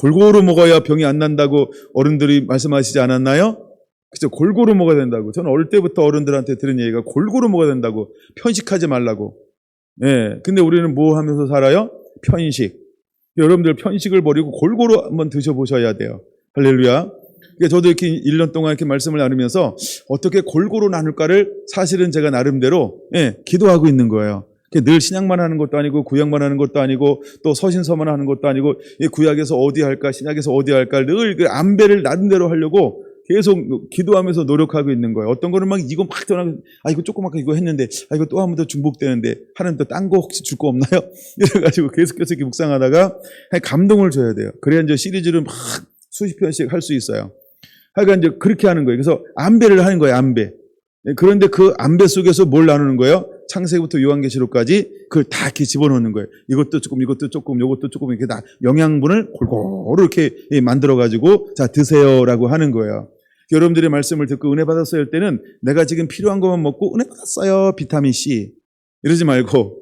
골고루 먹어야 병이 안 난다고 어른들이 말씀하시지 않았나요? 그죠? 골고루 먹어야 된다고. 저는 어릴 때부터 어른들한테 들은 얘기가 골고루 먹어야 된다고. 편식하지 말라고. 예. 근데 우리는 뭐 하면서 살아요? 편식. 여러분들 편식을 버리고 골고루 한번 드셔보셔야 돼요. 할렐루야. 그러니까 저도 이렇게 1년 동안 이렇게 말씀을 나누면서 어떻게 골고루 나눌까를 사실은 제가 나름대로 기도하고 있는 거예요. 늘 신약만 하는 것도 아니고 구약만 하는 것도 아니고 또 서신서만 하는 것도 아니고 구약에서 어디 할까 신약에서 어디 할까 늘 그 안배를 나름대로 하려고 계속 기도하면서 노력하고 있는 거예요. 어떤 거는 막 이거 막 전하고 이거 조그맣게 이거 했는데 이거 또 한 번 더 중복되는데 하나님 또 딴 거 혹시 줄 거 없나요? 이래가지고 계속해서 이렇게 묵상하다가 감동을 줘야 돼요. 그래야 이제 시리즈를 막 수십 편씩 할 수 있어요. 하여간 이제 그렇게 하는 거예요. 그래서 안배를 하는 거예요. 안배. 그런데 그 안배 속에서 뭘 나누는 거예요? 창세기부터 요한계시록까지 그걸 다 이렇게 집어넣는 거예요. 이것도 조금, 이것도 조금, 이것도 조금 이렇게 다 영양분을 골고루 이렇게 만들어가지고 자 드세요라고 하는 거예요. 여러분들의 말씀을 듣고 은혜 받았어요 할 때는 내가 지금 필요한 것만 먹고 은혜 받았어요. 비타민 C 이러지 말고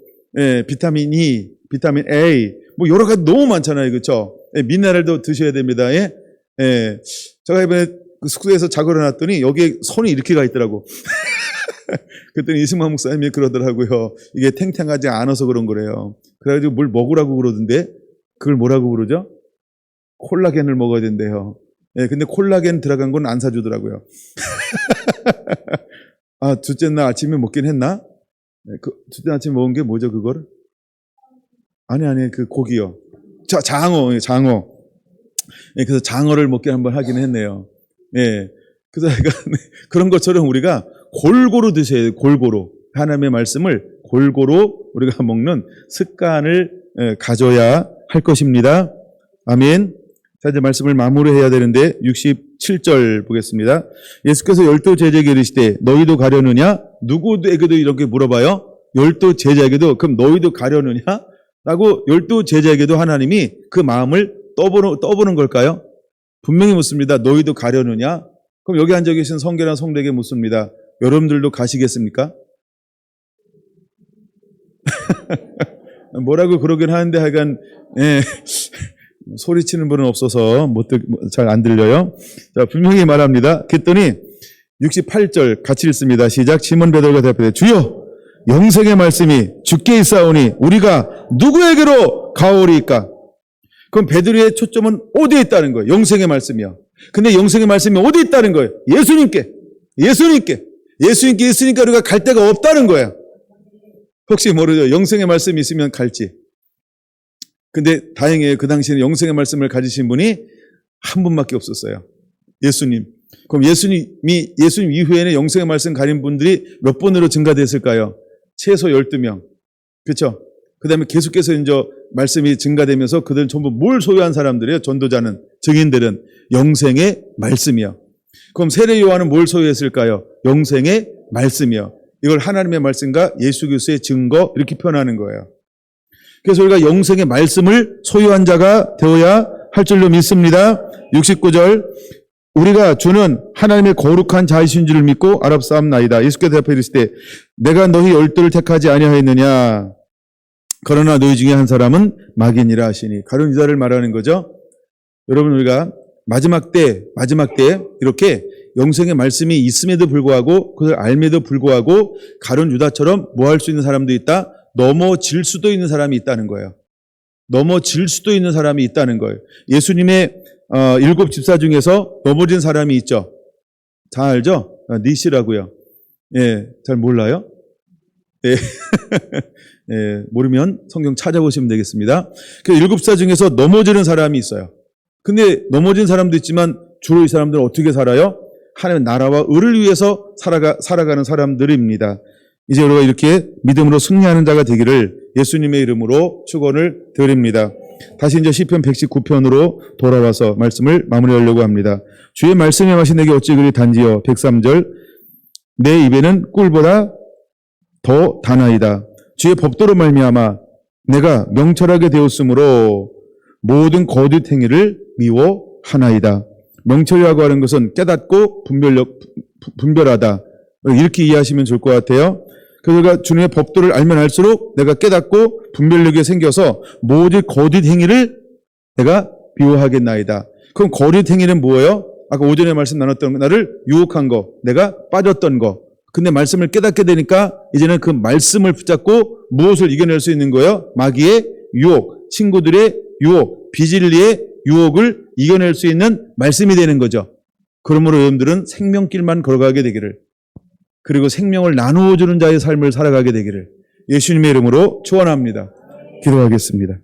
비타민 E, 비타민 A 뭐 여러 가지 너무 많잖아요. 그렇죠? 미네랄도 드셔야 됩니다. 제가 이번에 그 숙소에서 자고 일어났더니 여기에 손이 이렇게 가 있더라고. 그랬더니 이승만 목사님이 그러더라고요. 이게 탱탱하지 않아서 그런 거래요. 그래가지고 뭘 먹으라고 그러던데 그걸 뭐라고 그러죠? 콜라겐을 먹어야 된대요. 근데 콜라겐 들어간 건 안 사주더라고요. 둘째 날 아침에 먹긴 했나? 둘째 날 아침에 먹은 게 뭐죠, 그걸? 아니, 그 고기요. 장어. 그래서 장어를 먹게 한번 하긴 했네요. 그래서 그런 것처럼 우리가 골고루 드셔야 돼요, 골고루. 하나님의 말씀을 골고루 우리가 먹는 습관을 가져야 할 것입니다. 아멘. 자, 이제 말씀을 마무리해야 되는데 67절 보겠습니다. 예수께서 12 제자에게 이르시되 너희도 가려느냐? 누구에게도 이렇게 물어봐요. 12 제자에게도 그럼 너희도 가려느냐? 라고 12 제자에게도 하나님이 그 마음을 떠보는 걸까요? 분명히 묻습니다. 너희도 가려느냐? 그럼 여기 앉아 계신 성결한 성도에게 묻습니다. 여러분들도 가시겠습니까? 뭐라고 그러긴 하는데 하여간 소리치는 분은 없어서 잘 안 들려요. 자, 분명히 말합니다. 그랬더니 68절 같이 읽습니다. 시작. 시몬 베드로가 대답하되 주여 영생의 말씀이 주께 있사오니 우리가 누구에게로 가오리이까? 그럼 베드로의 초점은 어디에 있다는 거예요? 영생의 말씀이요. 근데 영생의 말씀이 어디에 있다는 거예요? 예수님께 있으니까 우리가 갈 데가 없다는 거예요. 혹시 모르죠? 영생의 말씀이 있으면 갈지. 근데 다행이에요. 그 당시에는 영생의 말씀을 가지신 분이 한 분밖에 없었어요. 예수님. 그럼 예수님 이후에는 영생의 말씀 가진 분들이 몇 분으로 증가됐을까요? 최소 12명. 그렇죠? 그 다음에 계속해서 이제 말씀이 증가되면서 그들은 전부 뭘 소유한 사람들이에요? 전도자는, 증인들은 영생의 말씀이요. 그럼 세례 요한은 뭘 소유했을까요? 영생의 말씀이요. 이걸 하나님의 말씀과 예수 그리스도의 증거 이렇게 표현하는 거예요. 그래서 우리가 영생의 말씀을 소유한 자가 되어야 할 줄로 믿습니다. 69절 우리가 주는 하나님의 거룩한 자이신 줄을 믿고 알았사옵나이다. 예수께서 대답하여 이르시되 내가 너희 12를 택하지 아니하였느냐? 그러나 너희 중에 한 사람은 마귀니라 하시니. 가룟 유다를 말하는 거죠. 여러분 우리가 마지막 때 이렇게 영생의 말씀이 있음에도 불구하고 그걸 알면도 불구하고 가룟 유다처럼 뭐 할 수 있는 사람도 있다? 넘어질 수도 있는 사람이 있다는 거예요. 넘어질 수도 있는 사람이 있다는 거예요. 예수님의 7 집사 중에서 넘어진 사람이 있죠. 다 알죠? 니시라고요. 잘 몰라요? 모르면 성경 찾아보시면 되겠습니다. 그 7 집사 중에서 넘어지는 사람이 있어요. 근데 넘어진 사람도 있지만 주로 이 사람들은 어떻게 살아요? 하나님의 나라와 의를 위해서 살아가는 사람들입니다. 이제 우리가 이렇게 믿음으로 승리하는 자가 되기를 예수님의 이름으로 축원을 드립니다. 다시 이제 시편 119편으로 돌아와서 말씀을 마무리하려고 합니다. 주의 말씀에 마신 내게 어찌 그리 단지요. 103절 내 입에는 꿀보다 더 다나이다. 주의 법도로 말미암아 내가 명철하게 되었으므로 모든 거짓 행위를 미워하나이다. 명철이라고 하는 것은 깨닫고 분별하다. 이렇게 이해하시면 좋을 것 같아요. 그래서 우리가 주님의 법도를 알면 알수록 내가 깨닫고 분별력이 생겨서 모든 거짓 행위를 내가 미워하겠나이다. 그럼 거짓 행위는 뭐예요? 아까 오전에 말씀 나눴던 나를 유혹한 거, 내가 빠졌던 거. 근데 말씀을 깨닫게 되니까 이제는 그 말씀을 붙잡고 무엇을 이겨낼 수 있는 거예요? 마귀의 유혹, 친구들의 유혹, 비진리의 유혹을 이겨낼 수 있는 말씀이 되는 거죠. 그러므로 여러분들은 생명길만 걸어가게 되기를, 그리고 생명을 나누어 주는 자의 삶을 살아가게 되기를 예수님의 이름으로 축원합니다. 기도하겠습니다.